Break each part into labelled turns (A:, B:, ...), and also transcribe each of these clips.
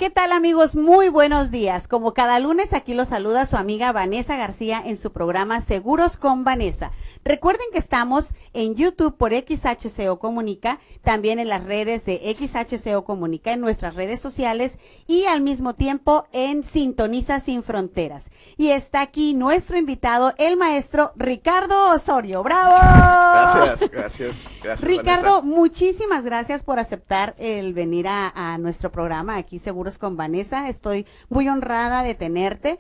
A: ¿Qué tal, amigos? Muy buenos días. Como cada lunes, aquí los saluda su amiga Vanessa García en su programa Seguros con Vanessa. Recuerden que estamos en YouTube por XHCO Comunica, también en las redes de XHCO Comunica, en nuestras redes sociales y al mismo tiempo en Sintoniza Sin Fronteras. Y está aquí nuestro invitado, el maestro Ricardo Osorio. ¡Bravo!
B: Gracias,
A: Ricardo,
B: Vanessa.
A: muchísimas gracias por aceptar el venir a nuestro programa aquí Seguros con Vanessa. Estoy muy honrada de tenerte.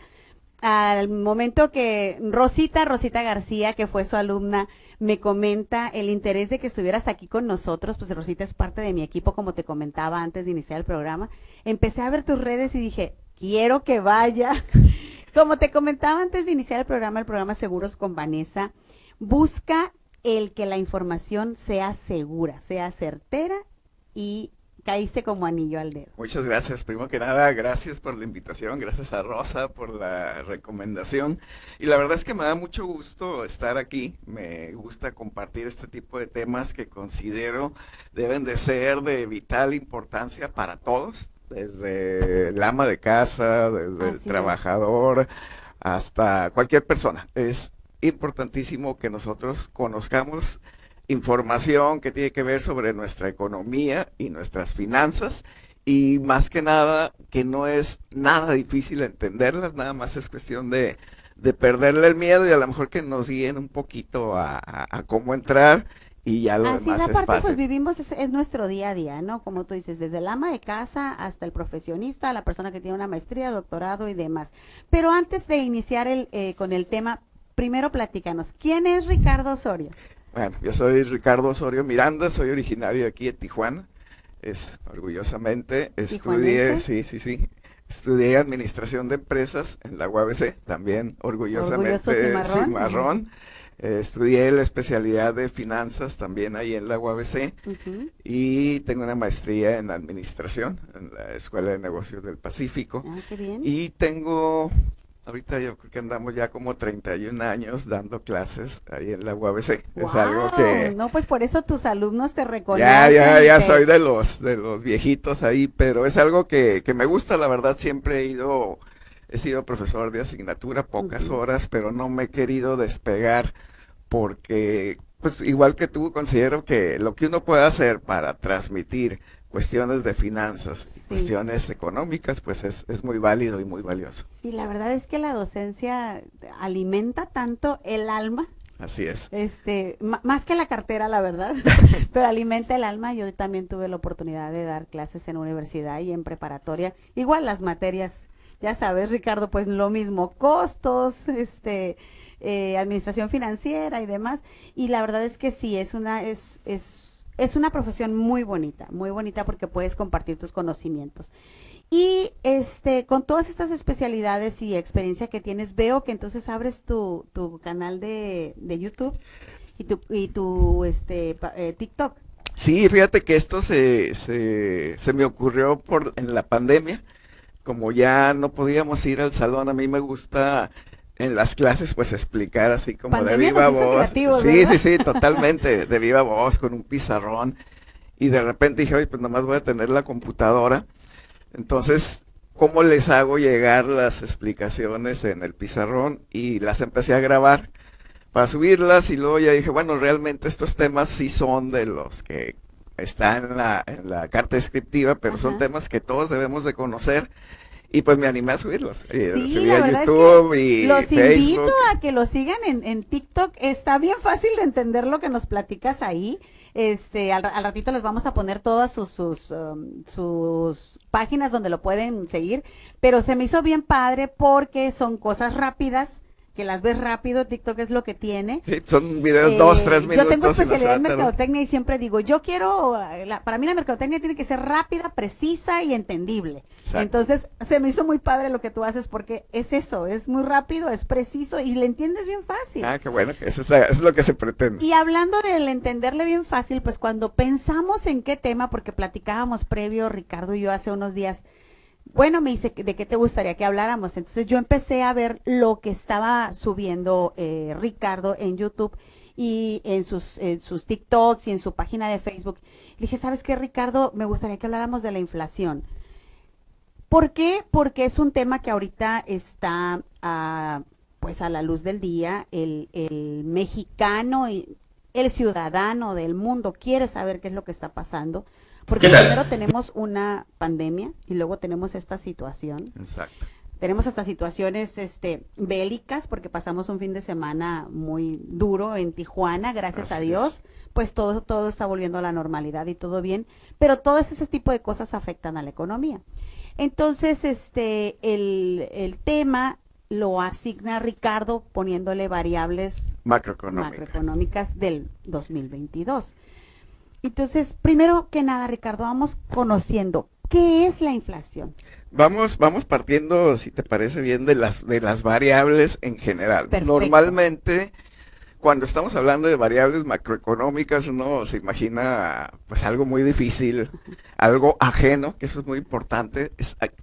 A: Al momento que Rosita García, que fue su alumna, me comenta el interés de que estuvieras aquí con nosotros, pues Rosita es parte de mi equipo, como te comentaba antes de iniciar el programa. Empecé a ver tus redes y dije, quiero que vaya. Como te comentaba antes de iniciar el programa Seguros con Vanessa, busca el que la información sea segura, sea certera y caíste como anillo al dedo.
B: Muchas gracias. Primero que nada, gracias por la invitación, gracias a Rosa por la recomendación. Y la verdad es que me da mucho gusto estar aquí. Me gusta compartir este tipo de temas que considero deben de ser de vital importancia para todos, desde el ama de casa, desde el trabajador, hasta cualquier persona. Es importantísimo que nosotros conozcamos información que tiene que ver sobre nuestra economía y nuestras finanzas, y más que nada que no es nada difícil entenderlas, nada más es cuestión de perderle el miedo y a lo mejor que nos guíen un poquito a cómo entrar, y ya lo demás es fácil.
A: Pues vivimos, es nuestro día a día, ¿no? Como tú dices, desde el ama de casa hasta el profesionista, la persona que tiene una maestría, doctorado y demás. Pero antes de iniciar con el tema, primero platícanos, ¿quién es Ricardo Osorio?
B: Bueno, yo soy Ricardo Osorio Miranda, soy originario de aquí de Tijuana, orgullosamente estudié, estudié Administración de Empresas en la UABC, también orgullosamente cimarrón. Estudié la especialidad de Finanzas también ahí en la UABC, y tengo una maestría en Administración en la Escuela de Negocios del Pacífico.
A: Qué bien.
B: Y tengo... Ahorita yo creo que andamos ya como 31 años dando clases ahí en la UABC.
A: ¡Wow!
B: Es algo que...
A: No, pues por eso tus alumnos te reconocen.
B: Ya soy de los viejitos ahí, pero es algo que me gusta, la verdad. Siempre he sido profesor de asignatura, pocas horas, pero no me he querido despegar porque, pues igual que tú, considero que lo que uno puede hacer para transmitir cuestiones de finanzas, cuestiones económicas, pues es muy válido y muy valioso.
A: Y la verdad es que la docencia alimenta tanto el alma.
B: Así es.
A: Más que la cartera, la verdad, pero alimenta el alma. Yo también tuve la oportunidad de dar clases en universidad y en preparatoria. Igual las materias, ya sabes, Ricardo, pues lo mismo, costos, administración financiera y demás. Y la verdad es que sí, es una profesión muy bonita porque puedes compartir tus conocimientos. Y con todas estas especialidades y experiencia que tienes, veo que entonces abres tu canal de YouTube y tu TikTok.
B: Sí, fíjate que esto se me ocurrió en la pandemia. Como ya no podíamos ir al salón, a mí me gusta en las clases pues explicar así como
A: Pandemia
B: de viva voz. Sí, totalmente, de viva voz, con un pizarrón. Y de repente dije, oye, pues nomás voy a tener la computadora. Entonces, ¿cómo les hago llegar las explicaciones en el pizarrón? Y las empecé a grabar para subirlas, y luego ya dije, bueno, realmente estos temas sí son de los que están en la carta descriptiva, pero son temas que todos debemos de conocer. Y pues me animé a subirlos.
A: Sí,
B: a YouTube y
A: los
B: Facebook.
A: Invito a que los sigan en TikTok. Está bien fácil de entender lo que nos platicas ahí. Al ratito les vamos a poner todas sus páginas donde lo pueden seguir. Pero se me hizo bien padre porque son cosas rápidas, que las ves rápido. TikTok es lo que tiene.
B: Sí, son videos 2-3 minutos.
A: Yo tengo especialidad en mercadotecnia y siempre digo, para mí la mercadotecnia tiene que ser rápida, precisa y entendible. Exacto. Entonces, se me hizo muy padre lo que tú haces porque es eso, es muy rápido, es preciso y le entiendes bien fácil.
B: Qué bueno, eso es lo que se pretende.
A: Y hablando del entenderle bien fácil, pues cuando pensamos en qué tema, porque platicábamos previo, Ricardo y yo, hace unos días, bueno, me dice, ¿de qué te gustaría que habláramos? Entonces yo empecé a ver lo que estaba subiendo Ricardo en YouTube y en sus TikToks y en su página de Facebook. Le dije, ¿sabes qué, Ricardo? Me gustaría que habláramos de la inflación. ¿Por qué? Porque es un tema que ahorita está pues a la luz del día. El mexicano y el ciudadano del mundo quiere saber qué es lo que está pasando. Porque primero tenemos una pandemia y luego tenemos esta situación.
B: Exacto.
A: Tenemos hasta situaciones bélicas, porque pasamos un fin de semana muy duro en Tijuana, gracias a Dios, pues todo está volviendo a la normalidad y todo bien, pero todo ese tipo de cosas afectan a la economía. Entonces, el tema lo asigna Ricardo poniéndole variables macroeconómicas del 2022. Entonces, primero que nada, Ricardo, vamos conociendo ¿qué es la inflación?
B: Vamos partiendo, si te parece bien, de las variables en general.
A: Perfecto.
B: Normalmente, cuando estamos hablando de variables macroeconómicas, uno se imagina pues algo muy difícil, algo ajeno, que eso es muy importante.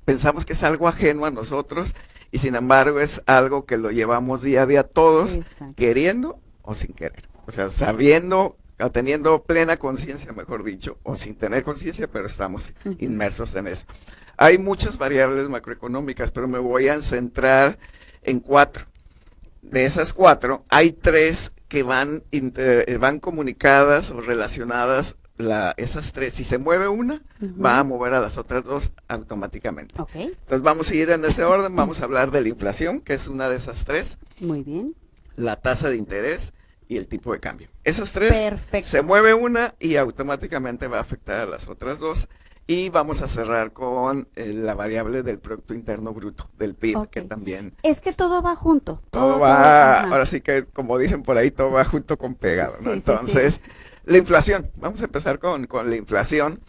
B: Pensamos que es algo ajeno a nosotros y sin embargo es algo que lo llevamos día a día todos,
A: Exacto.
B: queriendo o sin querer. O sea, sabiendo, o teniendo plena conciencia, mejor dicho, o sin tener conciencia, pero estamos inmersos en eso. Hay muchas variables macroeconómicas, pero me voy a centrar en 4. De esas 4, hay 3 que van comunicadas o relacionadas. Esas 3, si se mueve una, va a mover a las otras 2 automáticamente.
A: Okay.
B: Entonces vamos a ir en ese orden, vamos a hablar de la inflación, que es una de esas 3.
A: Muy bien.
B: La tasa de interés y el tipo de cambio. Esas 3,
A: perfecto,
B: se mueve una y automáticamente va a afectar a las otras 2. Y vamos a cerrar con la variable del Producto Interno Bruto, del PIB,
A: okay,
B: que también...
A: Es que todo va junto.
B: Todo va, ahora sí que, como dicen por ahí, todo va junto con pegado, ¿no?
A: Sí,
B: Entonces,
A: sí.
B: La inflación. Vamos a empezar con la inflación.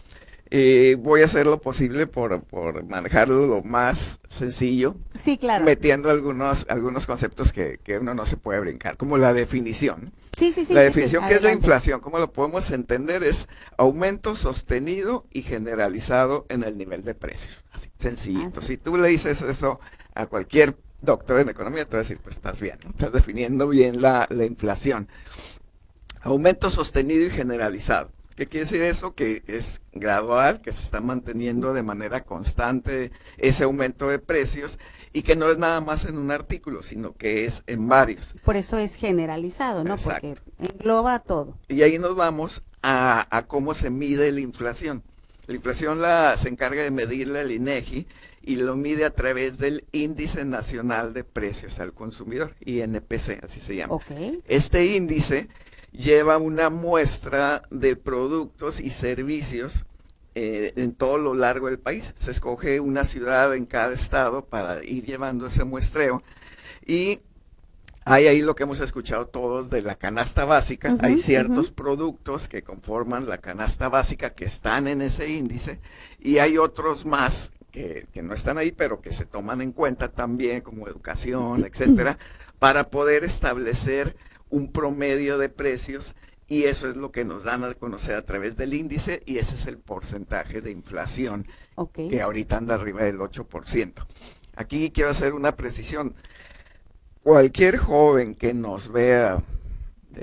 B: Voy a hacer lo posible por manejarlo lo más sencillo.
A: Sí, claro.
B: Metiendo algunos conceptos que uno no se puede brincar, como la definición.
A: Sí.
B: La definición, ¿qué es la
A: Adelante.
B: inflación? ¿Cómo lo podemos entender? Es aumento sostenido y generalizado en el nivel de precios. Así, sencillito.
A: Sí.
B: Si tú le dices eso a cualquier doctor en economía, te va a decir, pues estás bien, ¿no? Estás definiendo bien la inflación. Aumento sostenido y generalizado. ¿Qué quiere decir eso? Que es gradual, que se está manteniendo de manera constante ese aumento de precios y que no es nada más en un artículo, sino que es en varios.
A: Por eso es generalizado, ¿no?
B: Exacto.
A: Porque engloba todo.
B: Y ahí nos vamos a cómo se mide la inflación. La inflación se encarga de medirla el INEGI y lo mide a través del Índice Nacional de Precios al Consumidor, INPC, así se llama.
A: Okay.
B: Este índice lleva una muestra de productos y servicios en todo lo largo del país. Se escoge una ciudad en cada estado para ir llevando ese muestreo y hay ahí lo que hemos escuchado todos de la canasta básica. Hay ciertos productos que conforman la canasta básica que están en ese índice y hay otros más que no están ahí, pero que se toman en cuenta también, como educación, etcétera, para poder establecer un promedio de precios y eso es lo que nos dan a conocer a través del índice y ese es el porcentaje de inflación que ahorita anda arriba del 8%. Aquí quiero hacer una precisión. Cualquier joven que nos vea,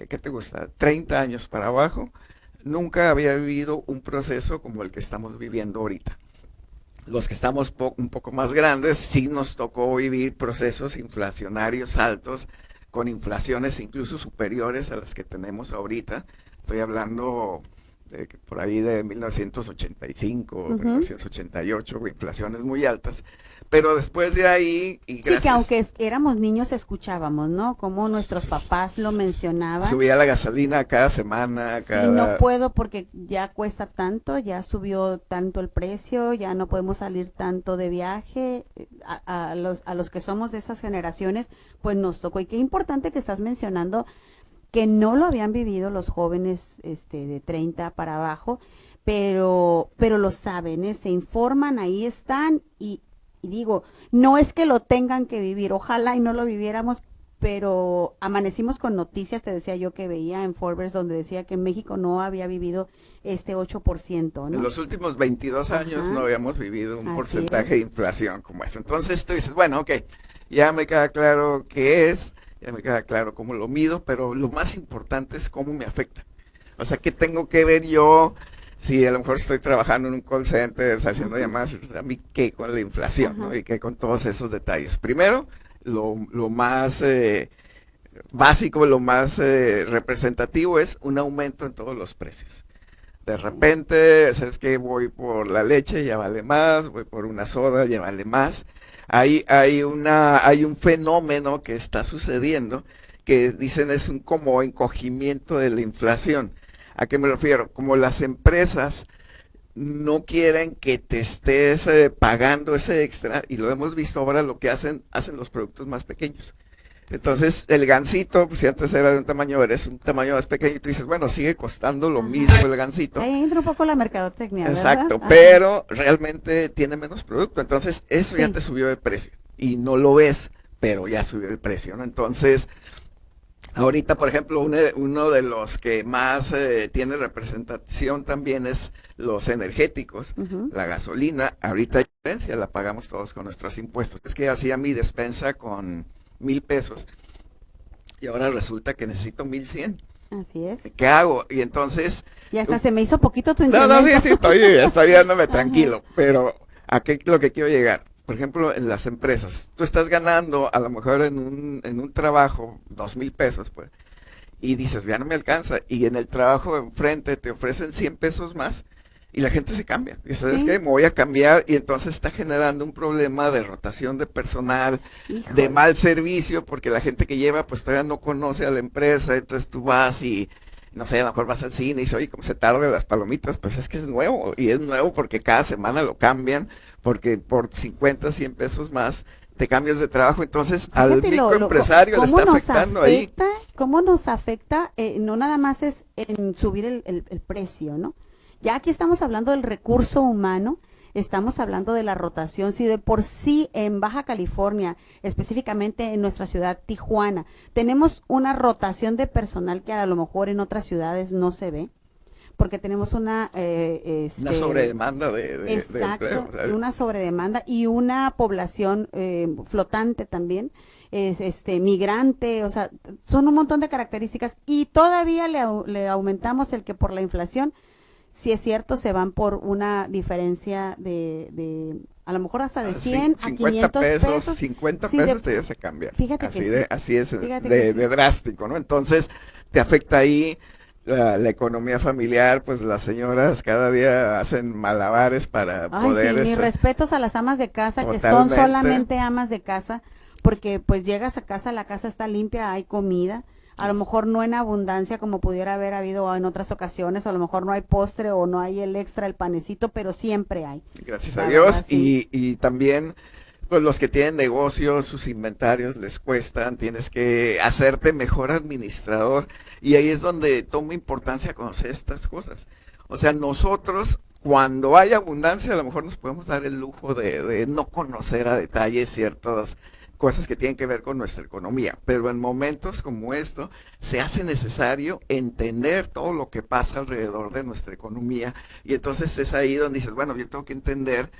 B: ¿qué te gusta? 30 años para abajo, nunca había vivido un proceso como el que estamos viviendo ahorita. Los que estamos un poco más grandes, sí nos tocó vivir procesos inflacionarios altos, con inflaciones incluso superiores a las que tenemos ahorita. Estoy hablando por ahí de 1985, 1988, inflaciones muy altas. Pero después de ahí... Y gracias,
A: sí, que aunque éramos niños escuchábamos, ¿no? Como nuestros papás lo mencionaban.
B: Subía la gasolina cada semana.
A: Sí, no puedo porque ya cuesta tanto, ya subió tanto el precio, ya no podemos salir tanto de viaje. A los que somos de esas generaciones, pues nos tocó. Y qué importante que estás mencionando que no lo habían vivido los jóvenes de 30 para abajo, pero lo saben, se informan, ahí están y digo, no es que lo tengan que vivir, ojalá y no lo viviéramos, pero amanecimos con noticias, te decía yo que veía en Forbes donde decía que México no había vivido 8%, ¿no?
B: En los últimos 22 años no habíamos vivido un porcentaje de inflación como eso. Entonces tú dices, bueno, ok, ya me queda claro qué es, ya me queda claro cómo lo mido, pero lo más importante es cómo me afecta. O sea, ¿qué tengo que ver yo si a lo mejor estoy trabajando en un call center, haciendo llamadas, a mí qué con la inflación, ¿no? Y qué con todos esos detalles. Primero, lo más básico, lo más representativo es un aumento en todos los precios. De repente, ¿sabes qué? Voy por la leche, ya vale más, voy por una soda, ya vale más. Hay un fenómeno que está sucediendo que dicen es un como encogimiento de la inflación. ¿A qué me refiero? Como las empresas no quieren que te estés pagando ese extra, y lo hemos visto ahora, lo que hacen los productos más pequeños. Entonces, el gansito, pues si antes era de un tamaño, eres un tamaño más pequeño, y tú dices, bueno, sigue costando lo mismo el gansito.
A: Ahí entra un poco la mercadotecnia, ¿verdad?
B: Exacto, pero realmente tiene menos producto, entonces eso ya te subió el precio, y no lo ves, pero ya subió el precio, ¿no? Entonces, ahorita, por ejemplo, uno de los que más tiene representación también es los energéticos, la gasolina. Ahorita la diferencia la pagamos todos con nuestros impuestos. Es que hacía mi despensa con 1,000 pesos y ahora resulta que necesito 1,100.
A: Así es.
B: ¿Qué hago? Y entonces...
A: Y hasta se me hizo poquito tu
B: No,
A: incremento.
B: sí, estoy dándome tranquilo, pero ¿a qué lo que quiero llegar? Por ejemplo, en las empresas, tú estás ganando a lo mejor en un trabajo 2,000 pesos, pues, y dices, ya no me alcanza, y en el trabajo enfrente te ofrecen 100 pesos más, y la gente se cambia. Y sabes
A: Sí.
B: que me voy a cambiar, y entonces está generando un problema de rotación de personal, de
A: Híjole.
B: mal servicio, porque la gente que lleva, pues todavía no conoce a la empresa, entonces tú vas y no sé, a lo mejor vas al cine y dices, oye, ¿cómo se tardan las palomitas? Pues es que es nuevo, y es nuevo porque cada semana lo cambian, porque por 50, 100 pesos más te cambias de trabajo, entonces al
A: Fíjate
B: microempresario le
A: cómo
B: está
A: nos
B: afectando ahí.
A: afecta, cómo nos afecta, no nada más es en subir el precio, ¿no? Ya aquí estamos hablando del recurso humano, estamos hablando de la rotación. Si de por sí en Baja California, específicamente en nuestra ciudad Tijuana, tenemos una rotación de personal que a lo mejor en otras ciudades no se ve, porque tenemos
B: Una sobredemanda de
A: exacto,
B: empleo, ¿sabes?
A: una sobredemanda y una población flotante también, migrante, o sea, son un montón de características, y todavía le aumentamos el que por la inflación, si es cierto, se van por una diferencia de a lo mejor hasta de 100 a 500 pesos.
B: 50
A: Sí,
B: pesos ya se cambia.
A: Fíjate
B: Así
A: que
B: de,
A: sí.
B: así es
A: Fíjate
B: de,
A: que sí.
B: de drástico, ¿no? Entonces te afecta ahí la economía familiar, pues las señoras cada día hacen malabares para
A: Ay,
B: poder...
A: sí, mis respetos a las amas de casa, que son
B: Totalmente.
A: solamente amas de casa, porque pues llegas a casa, la casa está limpia, hay comida, a lo mejor no en abundancia como pudiera haber habido en otras ocasiones, a lo mejor no hay postre o no hay el extra, el panecito, pero siempre hay.
B: Gracias
A: La
B: a Dios.
A: verdad, sí.
B: Y también, pues los que tienen negocios, sus inventarios les cuestan, tienes que hacerte mejor administrador. Y ahí es donde toma importancia conocer estas cosas. O sea, nosotros, cuando hay abundancia, a lo mejor nos podemos dar el lujo de no conocer a detalle ciertas cosas que tienen que ver con nuestra economía, pero en momentos como esto se hace necesario entender todo lo que pasa alrededor de nuestra economía, y entonces es ahí donde dices, bueno, yo tengo que entender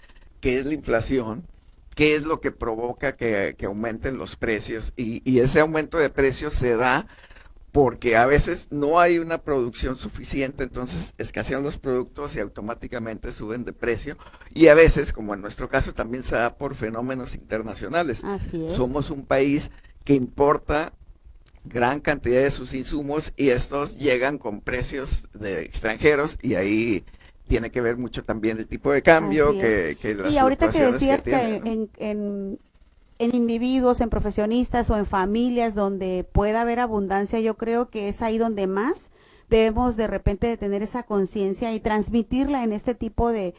B: qué es la inflación, qué es lo que provoca que aumenten los precios, y ese aumento de precios se da porque a veces no hay una producción suficiente, entonces escasean los productos y automáticamente suben de precio, y a veces, como en nuestro caso, también se da por fenómenos internacionales.
A: Así es.
B: Somos un país que importa gran cantidad de sus insumos, y estos llegan con precios de extranjeros, y ahí tiene que ver mucho también el tipo de cambio
A: Así es.
B: que las
A: Y ahorita que
B: fluctuaciones
A: decías
B: tiene, ¿no?
A: en individuos, en profesionistas o en familias donde pueda haber abundancia, yo creo que es ahí donde más debemos de repente de tener esa conciencia y transmitirla en este tipo de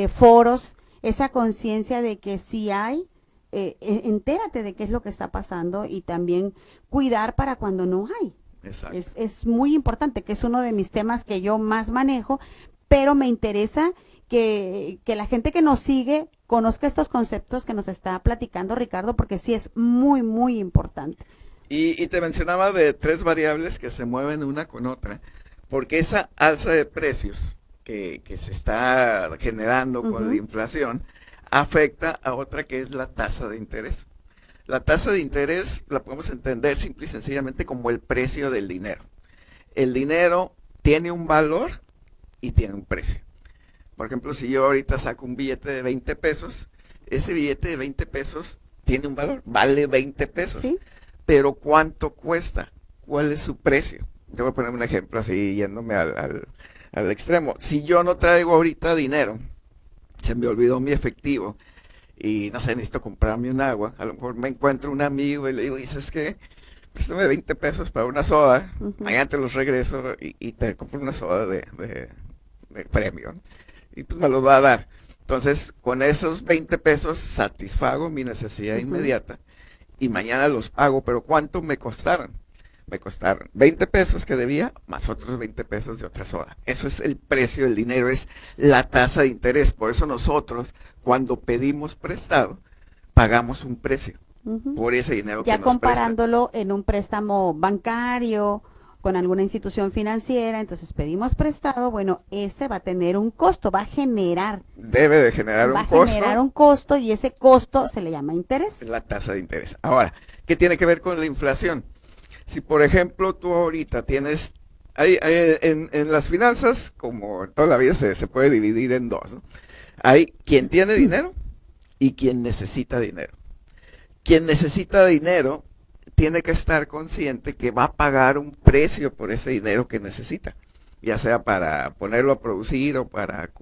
A: foros, esa conciencia de que si hay, entérate de qué es lo que está pasando, y también cuidar para cuando no hay.
B: Exacto.
A: Es muy importante, que es uno de mis temas que yo más manejo, pero me interesa que la gente que nos sigue conozca estos conceptos que nos está platicando Ricardo, porque sí es muy, muy importante.
B: Y te mencionaba de 3 variables que se mueven una con otra, porque esa alza de precios que se está generando con la inflación afecta a otra, que es la tasa de interés. La tasa de interés la podemos entender simple y sencillamente como el precio del dinero. El dinero tiene un valor y tiene un precio. Por ejemplo, si yo ahorita saco un billete de 20 pesos, ese billete de 20 pesos tiene un valor, vale 20 pesos.
A: ¿Sí?
B: Pero ¿cuánto cuesta? ¿Cuál es su precio? Te voy a poner un ejemplo así, yéndome al extremo. Si yo no traigo ahorita dinero, se me olvidó mi efectivo y no sé, necesito comprarme un agua, a lo mejor me encuentro un amigo y le digo, ¿dices qué? Préstame 20 pesos para una soda, mañana te los regreso y te compro una soda de premio, ¿no? Y pues me los va a dar. Entonces, con esos 20 pesos satisfago mi necesidad inmediata y mañana los pago, pero ¿cuánto me costaron? Me costaron 20 pesos que debía, más otros 20 pesos de otra soda. Eso es el precio del dinero, es la tasa de interés. Por eso nosotros, cuando pedimos prestado, pagamos un precio por ese dinero que
A: Ya
B: nos
A: comparándolo
B: prestan.
A: en un préstamo bancario con alguna institución financiera, entonces pedimos prestado, bueno, ese va a tener un costo, va a generar un costo y ese costo se le llama interés.
B: Es la tasa de interés. Ahora, ¿qué tiene que ver con la inflación? Si por ejemplo tú ahorita tienes, en las finanzas, como toda la vida se puede dividir en dos, ¿no? Hay quien tiene dinero y quien necesita dinero. Quien necesita dinero tiene que estar consciente que va a pagar un precio por ese dinero que necesita, ya sea para ponerlo a producir o para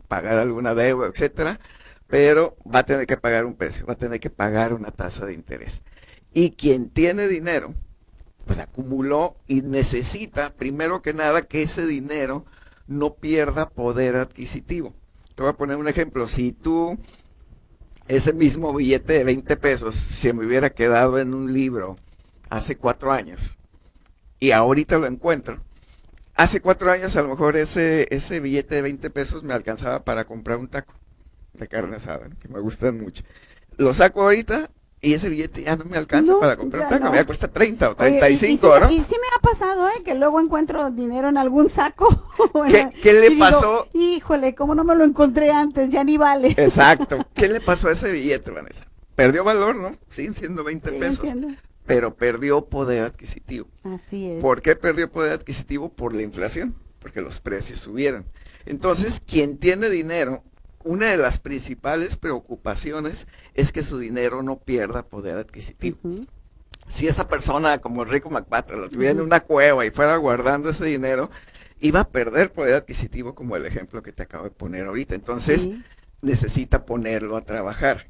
B: pagar alguna deuda, etcétera, pero va a tener que pagar un precio, va a tener que pagar una tasa de interés. Y quien tiene dinero, pues acumuló y necesita, primero que nada, que ese dinero no pierda poder adquisitivo. Te voy a poner un ejemplo. Si tú, ese mismo billete de 20 pesos, se me hubiera quedado en un libro hace 4 años y ahorita lo encuentro, hace 4 años a lo mejor ese billete de 20 pesos me alcanzaba para comprar un taco de carne asada, que me gustan mucho. Lo saco ahorita y ese billete ya no me alcanza para comprar un taco, me cuesta 30 o 35,
A: oye,
B: ¿no?
A: Y sí me ha pasado, que luego encuentro dinero en algún saco.
B: ¿Qué le pasó?
A: Digo, híjole, ¿cómo no me lo encontré antes? Ya ni vale.
B: Exacto. ¿Qué le pasó a ese billete, Vanessa? Perdió valor, ¿no? Siguen siendo 20 pesos. Pero perdió poder adquisitivo.
A: Así es.
B: ¿Por qué perdió poder adquisitivo? Por la inflación, porque los precios subieron. Entonces, quien tiene dinero, una de las principales preocupaciones es que su dinero no pierda poder adquisitivo. Si esa persona, como Rico McPatrick, lo tuviera en una cueva y fuera guardando ese dinero, iba a perder poder adquisitivo, como el ejemplo que te acabo de poner ahorita. Entonces, necesita ponerlo a trabajar.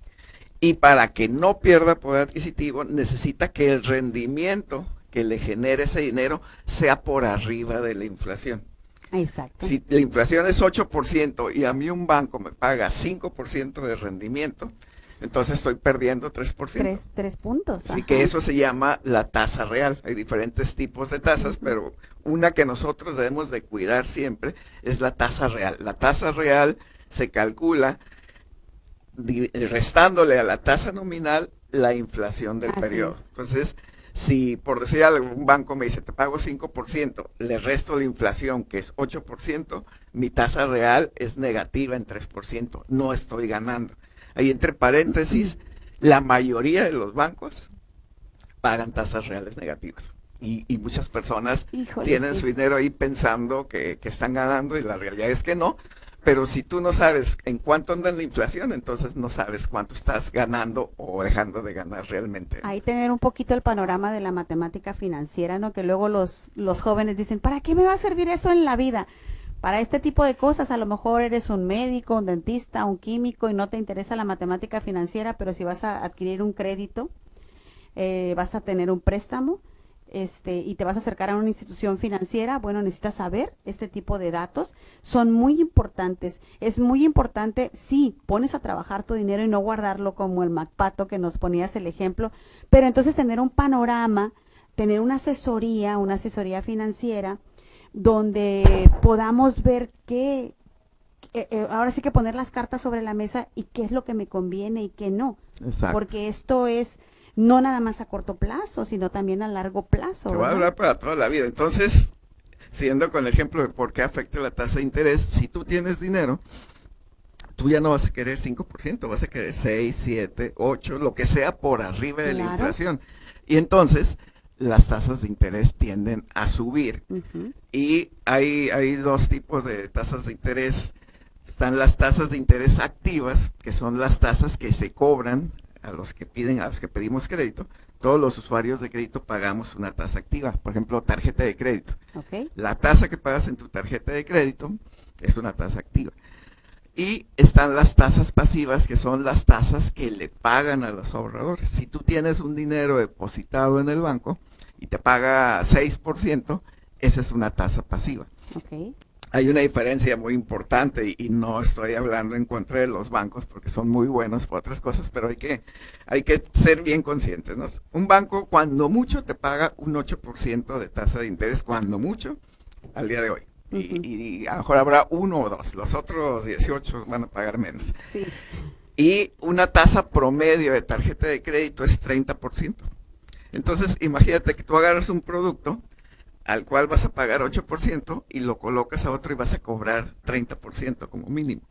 B: Y para que no pierda poder adquisitivo, necesita que el rendimiento que le genere ese dinero sea por arriba de la inflación.
A: Exacto.
B: Si la inflación es 8% y a mí un banco me paga 5% de rendimiento, entonces estoy perdiendo 3%.
A: 3 puntos.
B: Así que eso se llama la tasa real. Hay diferentes tipos de tasas, pero una que nosotros debemos de cuidar siempre es la tasa real. La tasa real se calcula restándole a la tasa nominal la inflación del periodo. Entonces, si por decir algo, un banco me dice, te pago 5%, le resto la inflación, que es 8%, mi tasa real es negativa en 3%, no estoy ganando. Ahí entre paréntesis, la mayoría de los bancos pagan tasas reales negativas. Y muchas personas tienen su dinero ahí pensando que están ganando y la realidad es que no. Pero si tú no sabes en cuánto anda la inflación, entonces no sabes cuánto estás ganando o dejando de ganar realmente.
A: Ahí tener un poquito el panorama de la matemática financiera, ¿no? Que luego los jóvenes dicen, ¿para qué me va a servir eso en la vida? Para este tipo de cosas, a lo mejor eres un médico, un dentista, un químico y no te interesa la matemática financiera, pero si vas a adquirir un crédito, vas a tener un préstamo, y te vas a acercar a una institución financiera, bueno, necesitas saber este tipo de datos, son muy importantes. Es muy importante, sí, pones a trabajar tu dinero y no guardarlo como el MacPato que nos ponías el ejemplo, pero entonces tener un panorama, tener una asesoría financiera, donde podamos ver qué, ahora sí que poner las cartas sobre la mesa y qué es lo que me conviene y qué no.
B: Exacto.
A: Porque esto es no nada más a corto plazo, sino también a largo plazo.
B: Se va a hablar para toda la vida. Entonces, siguiendo con el ejemplo de por qué afecta la tasa de interés, si tú tienes dinero, tú ya no vas a querer 5%, vas a querer 6, 7, 8, lo que sea por arriba de la inflación. Y entonces, las tasas de interés tienden a subir.
A: Ujú.
B: Y hay dos tipos de tasas de interés. Están las tasas de interés activas, que son las tasas que se cobran a los que pedimos crédito. Todos los usuarios de crédito pagamos una tasa activa, por ejemplo, tarjeta de crédito.
A: Ok.
B: La tasa que pagas en tu tarjeta de crédito es una tasa activa. Y están las tasas pasivas, que son las tasas que le pagan a los ahorradores. Si tú tienes un dinero depositado en el banco y te paga 6%, esa es una tasa pasiva.
A: Ok.
B: Hay una diferencia muy importante y no estoy hablando en contra de los bancos porque son muy buenos por otras cosas, pero hay que ser bien conscientes, ¿no? Un banco cuando mucho te paga un 8% de tasa de interés, cuando mucho, al día de hoy. Y a lo mejor habrá uno o dos, los otros 18 van a pagar menos.
A: Sí.
B: Y una tasa promedio de tarjeta de crédito es 30%. Entonces, imagínate que tú agarras un producto al cual vas a pagar 8% y lo colocas a otro y vas a cobrar 30% como mínimo.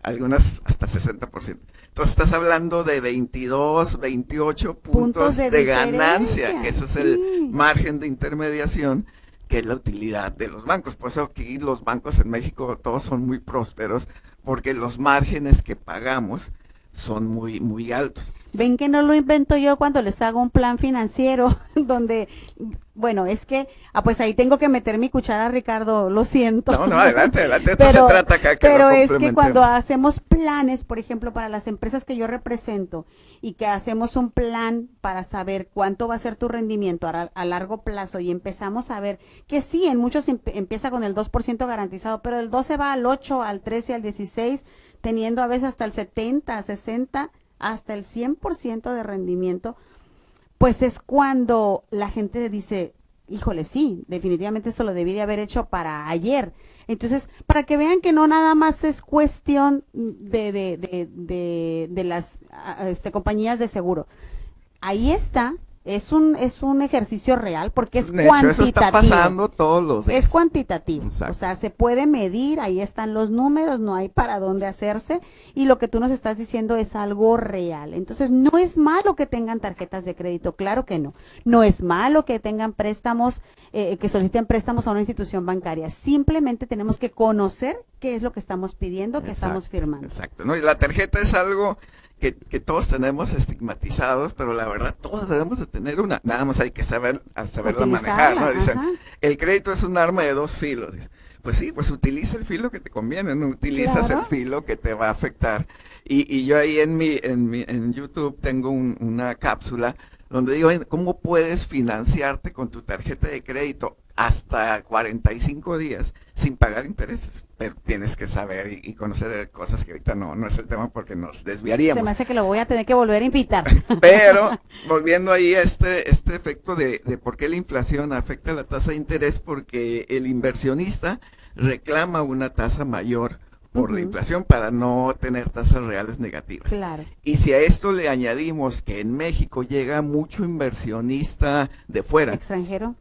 B: Algunas hasta 60%. Entonces estás hablando de 22, 28 puntos de ganancia, que ese es el margen de intermediación, que es la utilidad de los bancos. Por eso aquí los bancos en México todos son muy prósperos, porque los márgenes que pagamos son muy, muy altos.
A: Ven que no lo invento yo cuando les hago un plan financiero donde, bueno, es que, pues ahí tengo que meter mi cuchara, Ricardo, lo siento.
B: No, adelante, esto se trata acá que
A: pero
B: lo
A: es que cuando
B: complementemos.
A: hacemos planes, por ejemplo, para las empresas que yo represento y que hacemos un plan para saber cuánto va a ser tu rendimiento a largo plazo y empezamos a ver que sí, en muchos empieza con el 2% garantizado, pero el 12 va al 8, al 13, al 16, teniendo a veces hasta el 70, 60, hasta el 100% de rendimiento, pues es cuando la gente dice, híjole, sí, definitivamente esto lo debí de haber hecho para ayer. Entonces, para que vean que no nada más es cuestión de las compañías de seguro. Ahí está, es un ejercicio real porque es
B: De hecho,
A: cuantitativo.
B: eso está pasando todos los días.
A: Es cuantitativo,
B: Exacto.
A: o sea, se puede medir, ahí están los números, no hay para dónde hacerse y lo que tú nos estás diciendo es algo real. Entonces, no es malo que tengan tarjetas de crédito, claro que no. No es malo que tengan préstamos, que soliciten préstamos a una institución bancaria. Simplemente tenemos que conocer qué es lo que estamos pidiendo, qué estamos firmando.
B: Exacto, ¿no? Y la tarjeta es algo que todos tenemos estigmatizados, pero la verdad todos debemos de tener una, nada más hay que saberla manejar, ¿no? Dicen, el crédito es un arma de dos filos. Pues sí, pues utiliza el filo que te conviene, no utilizas el filo que te va a afectar. Y yo ahí en YouTube tengo una cápsula donde digo, ¿cómo puedes financiarte con tu tarjeta de crédito hasta 45 días sin pagar intereses? Pero tienes que saber y conocer cosas que ahorita no es el tema porque nos desviaríamos.
A: Se me hace que lo voy a tener que volver a invitar.
B: Pero, volviendo ahí a este efecto de por qué la inflación afecta la tasa de interés, porque el inversionista reclama una tasa mayor por la inflación para no tener tasas reales negativas.
A: Claro.
B: Y si a esto le añadimos que en México llega mucho inversionista de fuera,
A: extranjero,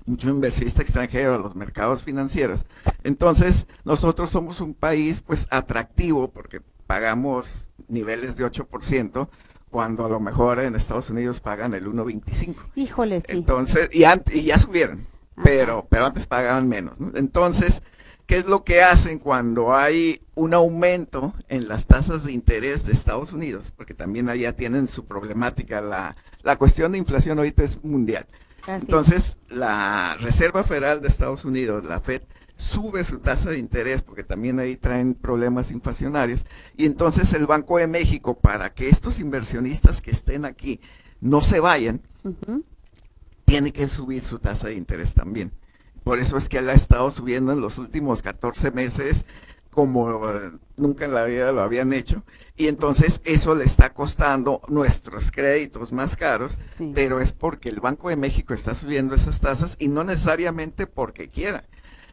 B: mucho inversionista extranjero a los mercados financieros, entonces nosotros somos un país pues atractivo porque pagamos niveles de 8%, cuando a lo mejor en Estados Unidos pagan el 1.25.
A: Híjole, sí.
B: Entonces, y ya subieron, pero antes pagaban menos, ¿no? Entonces, ¿qué es lo que hacen cuando hay un aumento en las tasas de interés de Estados Unidos? Porque también allá tienen su problemática, la cuestión de inflación ahorita es mundial.
A: Así.
B: Entonces, la Reserva Federal de Estados Unidos, la Fed, sube su tasa de interés porque también ahí traen problemas inflacionarios. Y entonces el Banco de México, para que estos inversionistas que estén aquí no se vayan, tiene que subir su tasa de interés también. Por eso es que él ha estado subiendo en los últimos 14 meses como nunca en la vida lo habían hecho, y entonces eso le está costando nuestros créditos más caros, pero es porque el Banco de México está subiendo esas tasas y no necesariamente porque quiera,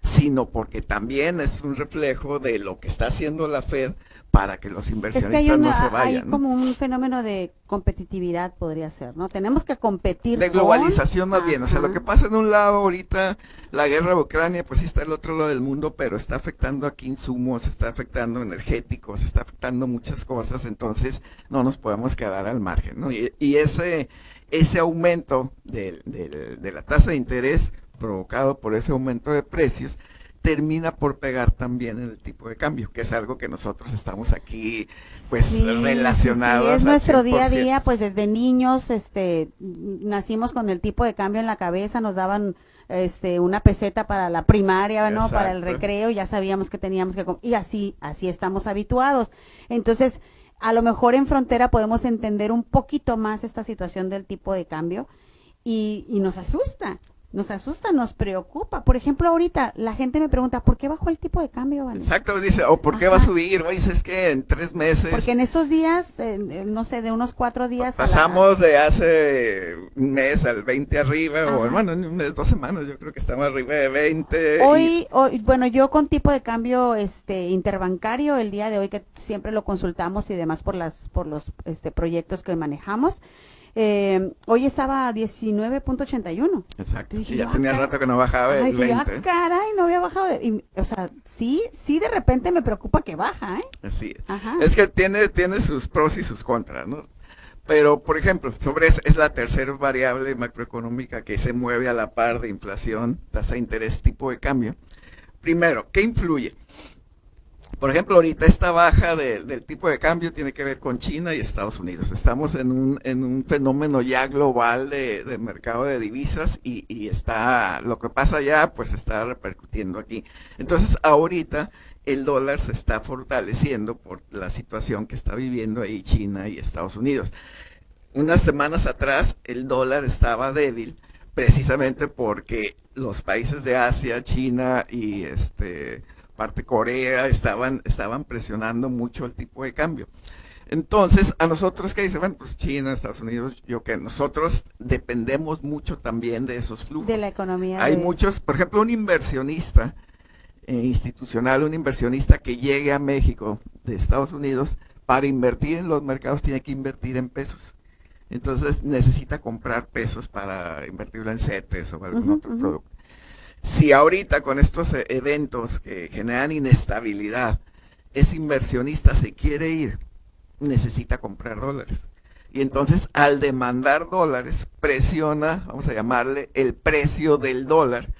B: sino porque también es un reflejo de lo que está haciendo la Fed para que los
A: Es que
B: inversionistas no se vayan,
A: hay
B: ¿no?
A: como un fenómeno de competitividad, podría ser, ¿no? Tenemos que competir
B: De
A: con...
B: globalización más bien, o sea, lo
A: Ajá.
B: que pasa en un lado ahorita, la guerra de Ucrania, pues sí está el otro lado del mundo, pero está afectando aquí insumos, está afectando energéticos, está afectando muchas cosas, entonces no nos podemos quedar al margen, ¿no? Y ese aumento de la tasa de interés provocado por ese aumento de precios, termina por pegar también en el tipo de cambio, que es algo que nosotros estamos aquí pues
A: Sí, sí,
B: relacionados
A: es
B: al
A: nuestro día a
B: 100%.
A: día, pues desde niños, nacimos con el tipo de cambio en la cabeza, nos daban, una peseta para la primaria, ¿no? Para el
B: Exacto.
A: recreo, ya sabíamos que teníamos que, y así estamos habituados. Entonces, a lo mejor en frontera podemos entender un poquito más esta situación del tipo de cambio y nos asusta, nos preocupa. Por ejemplo, ahorita la gente me pregunta, ¿por qué bajó el tipo de cambio, Vanessa?
B: Exacto, dice, o ¿por qué va a
A: Ajá.
B: subir? O dices que en 3 meses
A: Porque en estos días, no sé, de unos 4 días
B: pasamos de hace un mes al 20 arriba, o
A: Ajá.
B: bueno, en un mes, 2 semanas, yo creo que estamos arriba de 20.
A: Hoy, bueno, yo con tipo de cambio interbancario el día de hoy que siempre lo consultamos y demás por los proyectos que manejamos, hoy estaba a 19.81.
B: Exacto,
A: Dije
B: y ya
A: yo,
B: tenía
A: caray.
B: rato que no bajaba el
A: Dije,
B: 20.
A: caray, no había bajado. O sea, sí, de repente me preocupa que baja, ¿eh?
B: Así.
A: Ajá.
B: Es que tiene sus pros y sus contras, ¿no? Pero, por ejemplo, es la tercera variable macroeconómica que se mueve a la par de inflación, tasa de interés, tipo de cambio. Primero, ¿qué influye? Por ejemplo, ahorita esta baja del tipo de cambio tiene que ver con China y Estados Unidos. Estamos en un fenómeno ya global de mercado de divisas y está, lo que pasa allá, pues está repercutiendo aquí. Entonces, ahorita el dólar se está fortaleciendo por la situación que está viviendo ahí China y Estados Unidos. Unas semanas atrás el dólar estaba débil precisamente porque los países de Asia, China y parte Corea estaban presionando mucho el tipo de cambio. Entonces, a nosotros que dicen, bueno, pues China, Estados Unidos, yo que nosotros dependemos mucho también de esos flujos.
A: De la economía.
B: Hay muchos, por ejemplo, un inversionista institucional, un inversionista que llegue a México de Estados Unidos para invertir en los mercados tiene que invertir en pesos. Entonces necesita comprar pesos para invertirlo en CETES o algún otro producto. Si ahorita con estos eventos que generan inestabilidad, ese inversionista se quiere ir, necesita comprar dólares. Y entonces al demandar dólares, presiona, vamos a llamarle, el precio del dólar,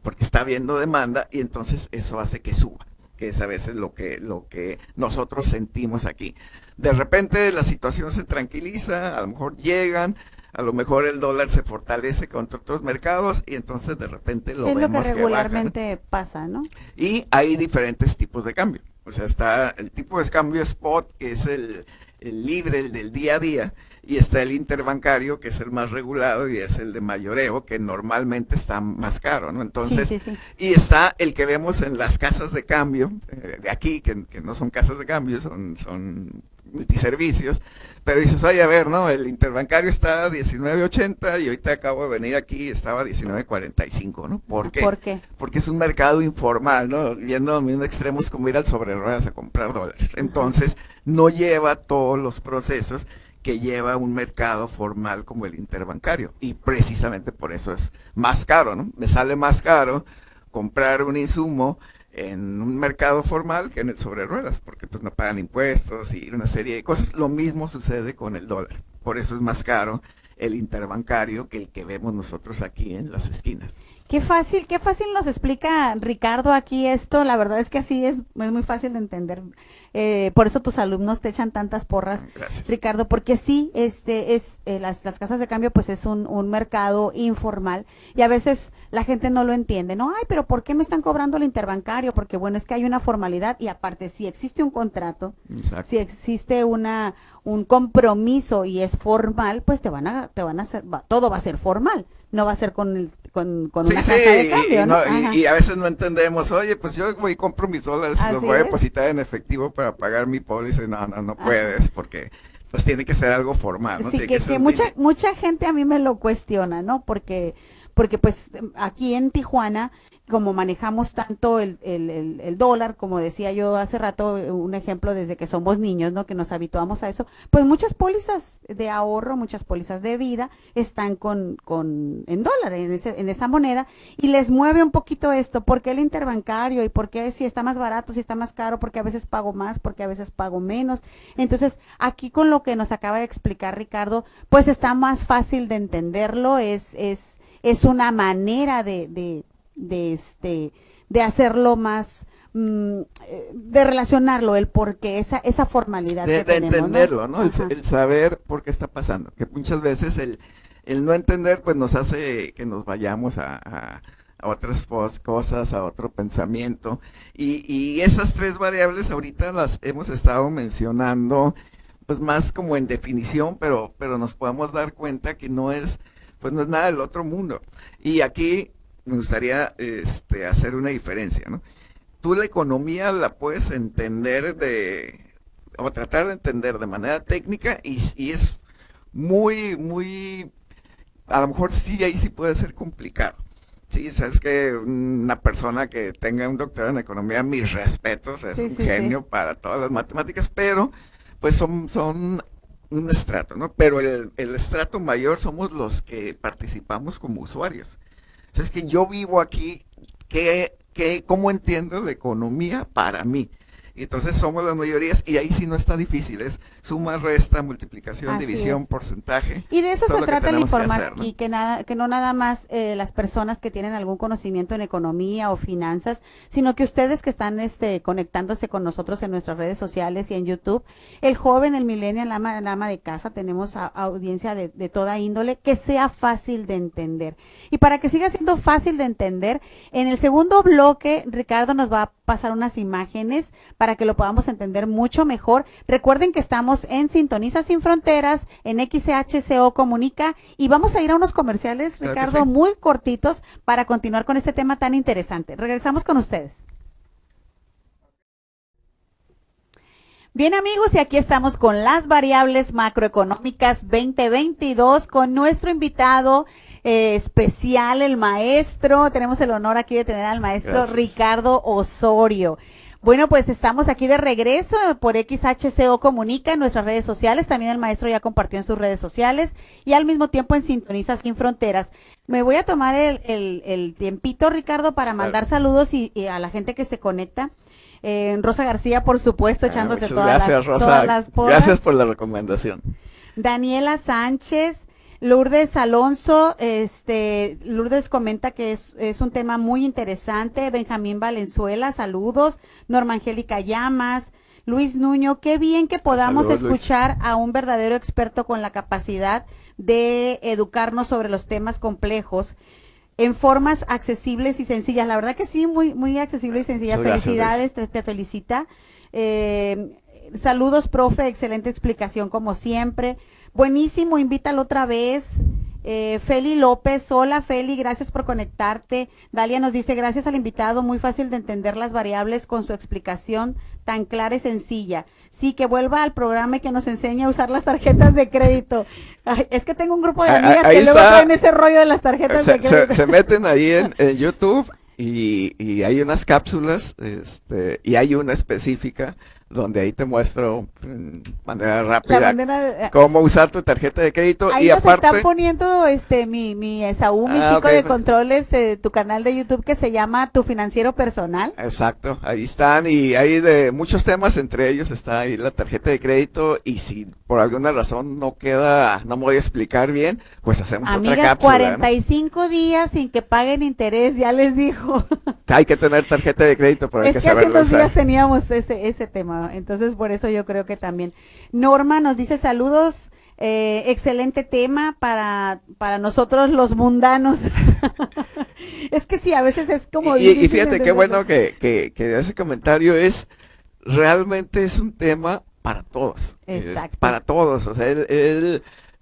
B: porque está habiendo demanda y entonces eso hace que suba, que es a veces lo que nosotros sentimos aquí. De repente la situación se tranquiliza, a lo mejor llegan, a lo mejor el dólar se fortalece contra otros mercados y entonces de repente lo vemos
A: Es lo que
B: que
A: regularmente
B: baja, ¿no?
A: pasa, ¿no?
B: Y hay diferentes tipos de cambio. O sea, está el tipo de cambio spot, que es el libre, el del día a día, y está el interbancario, que es el más regulado y es el de mayoreo, que normalmente está más caro, ¿no? Entonces,
A: Sí, sí, sí.
B: y está el que vemos en las casas de cambio, de aquí, que no son casas de cambio, son multiservicios, pero dices, oye, a ver, ¿no? El interbancario está a 19.80 y ahorita acabo de venir aquí, estaba a 19.45, ¿no? ¿Por qué?
A: ¿Por qué?
B: Porque es un mercado informal, ¿no? Viendo los mismos extremos como ir al sobre ruedas a comprar dólares. Entonces, no lleva todos los procesos que lleva un mercado formal como el interbancario. Y precisamente por eso es más caro, ¿no? Me sale más caro comprar un insumo en un mercado formal que en el sobre ruedas, porque pues no pagan impuestos y una serie de cosas. Lo mismo sucede con el dólar. Por eso es más caro el interbancario que el que vemos nosotros aquí en las esquinas.
A: Qué fácil nos explica Ricardo aquí esto, la verdad es que así es muy fácil de entender, por eso tus alumnos te echan tantas porras,
B: Gracias.
A: Ricardo, porque sí, las casas de cambio pues es un mercado informal y a veces la gente no lo entiende, no, ay, pero ¿por qué me están cobrando el interbancario? Porque bueno, es que hay una formalidad y aparte si existe un contrato,
B: Exacto.
A: si existe un compromiso y es formal, pues te van a hacer, todo va a ser formal, no va a ser con una casa de cambio, ¿no?
B: Y a veces no entendemos, oye, pues yo voy y compro mis dólares y los
A: Así
B: voy a
A: es.
B: depositar en efectivo para pagar mi póliza y no puedes, porque pues tiene que ser algo formal, ¿no?
A: Sí,
B: Tiene
A: que mucha gente a mí me lo cuestiona, ¿no? Porque pues aquí en Tijuana como manejamos tanto el dólar, como decía yo hace rato, un ejemplo desde que somos niños, ¿no? Que nos habituamos a eso, pues muchas pólizas de ahorro, muchas pólizas de vida están en dólar, en esa moneda, y les mueve un poquito esto. ¿Por qué el interbancario? ¿Y por qué si está más barato, si está más caro? Porque a veces pago más, porque a veces pago menos. Entonces, aquí con lo que nos acaba de explicar Ricardo, pues está más fácil de entenderlo, es una manera de hacerlo más, de relacionarlo, el por qué, esa formalidad que tenemos,
B: entenderlo, ¿no?
A: Ajá.
B: El saber por qué está pasando, que muchas veces el no entender pues nos hace que nos vayamos a otras cosas, a otro pensamiento, y esas tres variables ahorita las hemos estado mencionando pues más como en definición, pero nos podemos dar cuenta que no es nada del otro mundo. Y aquí me gustaría hacer una diferencia, ¿no? Tú la economía la puedes entender o tratar de entender de manera técnica y es muy, a lo mejor sí, ahí sí puede ser complicado. Sí, sabes que una persona que tenga un doctorado en economía, mis respetos, es un genio para todas las matemáticas, pero pues son un estrato, ¿no? Pero el estrato mayor somos los que participamos como usuarios. O sea, es que yo vivo aquí, ¿cómo entiendo la economía para mí? Y entonces somos las mayorías y ahí sí no está difícil, es suma, resta, multiplicación,
A: Así
B: división,
A: es.
B: porcentaje.
A: Y de eso se trata el informar,
B: hacer, ¿no?
A: y que no nada más las personas que tienen algún conocimiento en economía o finanzas, sino que ustedes que están conectándose con nosotros en nuestras redes sociales y en YouTube, el joven, el millennial, la ama de casa, tenemos audiencia de toda índole, que sea fácil de entender. Y para que siga siendo fácil de entender, en el segundo bloque Ricardo nos va a pasar unas imágenes para que lo podamos entender mucho mejor. Recuerden que estamos en Sintoniza Sin Fronteras, en XHCO Comunica, y vamos a ir a unos comerciales,
B: Claro
A: Ricardo,
B: sí,
A: muy cortitos para continuar con este tema tan interesante. Regresamos con ustedes. Bien, amigos, y aquí estamos con las variables macroeconómicas 2022 con nuestro invitado especial, el maestro. Tenemos el honor aquí de tener al maestro
B: Gracias.
A: Ricardo Osorio. Bueno, pues estamos aquí de regreso por XHCO Comunica en nuestras redes sociales. También el maestro ya compartió en sus redes sociales y al mismo tiempo en Sintoniza Sin Fronteras. Me voy a tomar el tiempito, Ricardo, para mandar saludos y a la gente que se conecta. Rosa García, por supuesto, echándote todas las porras.
B: Gracias por la recomendación.
A: Daniela Sánchez, Lourdes Alonso, Lourdes comenta que es un tema muy interesante. Benjamín Valenzuela, saludos. Norma Angélica Llamas, Luis Nuño, qué bien que podamos escuchar a un verdadero experto con la capacidad de educarnos sobre los temas complejos en formas accesibles y sencillas. La verdad que sí, muy accesible y sencilla.
B: Muchas
A: Felicidades, te felicita. Saludos, profe, excelente explicación como siempre. Buenísimo, invítalo otra vez. Feli López, hola Feli, gracias por conectarte. Dalia nos dice, gracias al invitado, muy fácil de entender las variables con su explicación tan clara y sencilla. Sí, que vuelva al programa y que nos enseñe a usar las tarjetas de crédito. Ay, es que tengo un grupo de amigas que luego traen ese rollo de las tarjetas de crédito.
B: Se meten ahí en YouTube y hay unas cápsulas y hay una específica donde ahí te muestro de manera rápida cómo usar tu tarjeta de crédito.
A: Ahí
B: y
A: nos
B: aparte
A: están poniendo mi Esaú, mi chico de controles, tu canal de YouTube que se llama Tu Financiero Personal.
B: Exacto, ahí están y hay de muchos temas, entre ellos está ahí la tarjeta de crédito y si por alguna razón no me voy a explicar bien, pues hacemos
A: Amigas,
B: otra cápsula.
A: 45 días sin que paguen interés, ya les dijo.
B: Hay que tener tarjeta de crédito, pero hay que saberlo
A: hace 2
B: usar.
A: días teníamos ese tema, entonces por eso yo creo que también. Norma nos dice saludos, excelente tema para nosotros los mundanos. Es que sí, a veces es como
B: y fíjate qué bueno que ese comentario realmente es un tema para todos.
A: Exacto.
B: Para todos, o sea,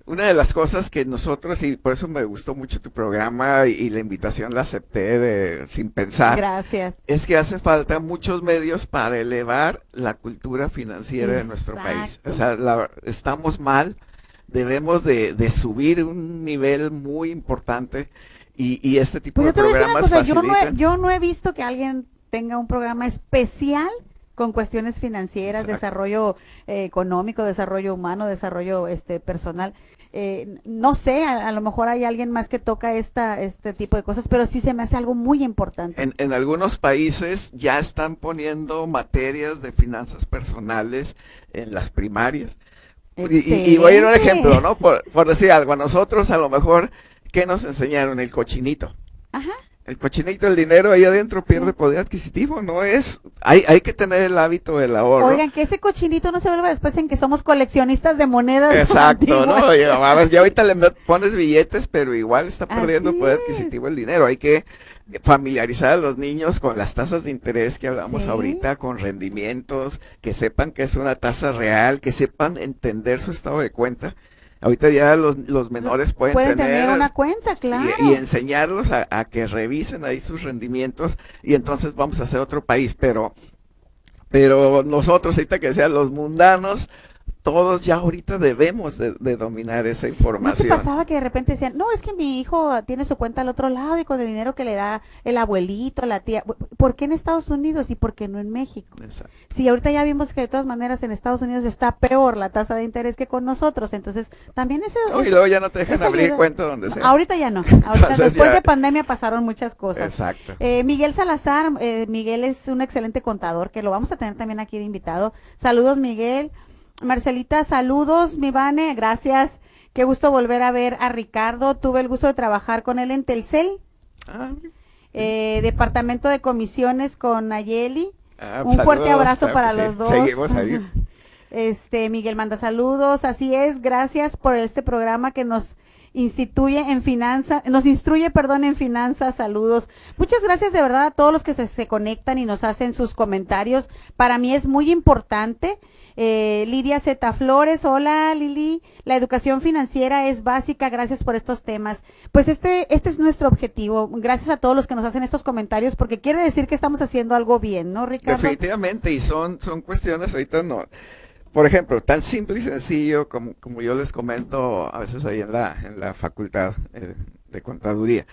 B: una de las cosas que nosotros, y por eso me gustó mucho tu programa y la invitación la acepté sin pensar.
A: Gracias.
B: Es que hace falta muchos medios para elevar la cultura financiera de nuestro país. O sea, estamos mal, debemos de subir un nivel muy importante y este tipo
A: Pues
B: de
A: yo te voy a decir una
B: programas
A: cosa,
B: facilitan.
A: yo no he visto que alguien tenga un programa especial con cuestiones financieras,
B: Exacto.
A: desarrollo económico, desarrollo humano, desarrollo personal. No sé, a lo mejor hay alguien más que toca este tipo de cosas, pero sí se me hace algo muy importante.
B: En algunos países ya están poniendo materias de finanzas personales en las primarias. Y voy a ir a un ejemplo, ¿no? Por decir algo, a nosotros a lo mejor, ¿qué nos enseñaron? El cochinito.
A: Ajá.
B: El cochinito, el dinero ahí adentro pierde
A: Sí.
B: poder adquisitivo, no es, hay que tener el hábito del ahorro.
A: Oigan, que ese cochinito no se vuelva después en que somos coleccionistas de monedas.
B: Exacto, ¿no?
A: antiguas.
B: Ya ahorita le pones billetes, pero igual está perdiendo
A: Así
B: poder
A: es.
B: adquisitivo el dinero. Hay que familiarizar a los niños con las tasas de interés que hablamos
A: Sí.
B: ahorita, con rendimientos, que sepan que es una tasa real, que sepan entender su estado de cuenta. Ahorita ya los menores pueden
A: tener una cuenta, claro.
B: y enseñarlos a que revisen ahí sus rendimientos y entonces vamos a hacer otro país, pero nosotros ahorita que sean los mundanos, todos ya ahorita debemos de dominar esa
A: ¿No te
B: información.
A: pasaba que de repente decían, no, es que mi hijo tiene su cuenta al otro lado y con el dinero que le da el abuelito, la tía? ¿Por qué en Estados Unidos y por qué no en México?
B: Exacto.
A: Sí, ahorita ya vimos que de todas maneras en Estados Unidos está peor la tasa de interés que con nosotros, entonces también
B: No, y luego ya no te dejan
A: esa
B: abrir
A: ayuda.
B: cuenta donde sea.
A: Ahorita ya no, ahorita
B: Entonces
A: después
B: ya-
A: de pandemia pasaron muchas cosas.
B: Exacto.
A: Miguel Salazar, Miguel es un excelente contador, que lo vamos a tener también aquí de invitado. Saludos, Miguel. Marcelita, saludos, mi Vane, gracias. Qué gusto volver a ver a Ricardo. Tuve el gusto de trabajar con él en Telcel,
B: Ah,
A: departamento de comisiones con Nayeli. Un
B: saludos,
A: fuerte abrazo
B: claro
A: para
B: que sí.
A: los dos.
B: Seguimos ahí.
A: Miguel manda saludos, así es, gracias por este programa que nos instituye en finanzas, nos instruye, perdón, en finanzas, saludos. Muchas gracias de verdad a todos los que se conectan y nos hacen sus comentarios. Para mí es muy importante. Lidia Zeta Flores, hola Lili, la educación financiera es básica, gracias por estos temas. Pues este es nuestro objetivo, gracias a todos los que nos hacen estos comentarios, porque quiere decir que estamos haciendo algo bien, ¿no, Ricardo?
B: Definitivamente, y son cuestiones ahorita no. Por ejemplo, tan simple y sencillo como yo les comento a veces ahí en la facultad de contaduría.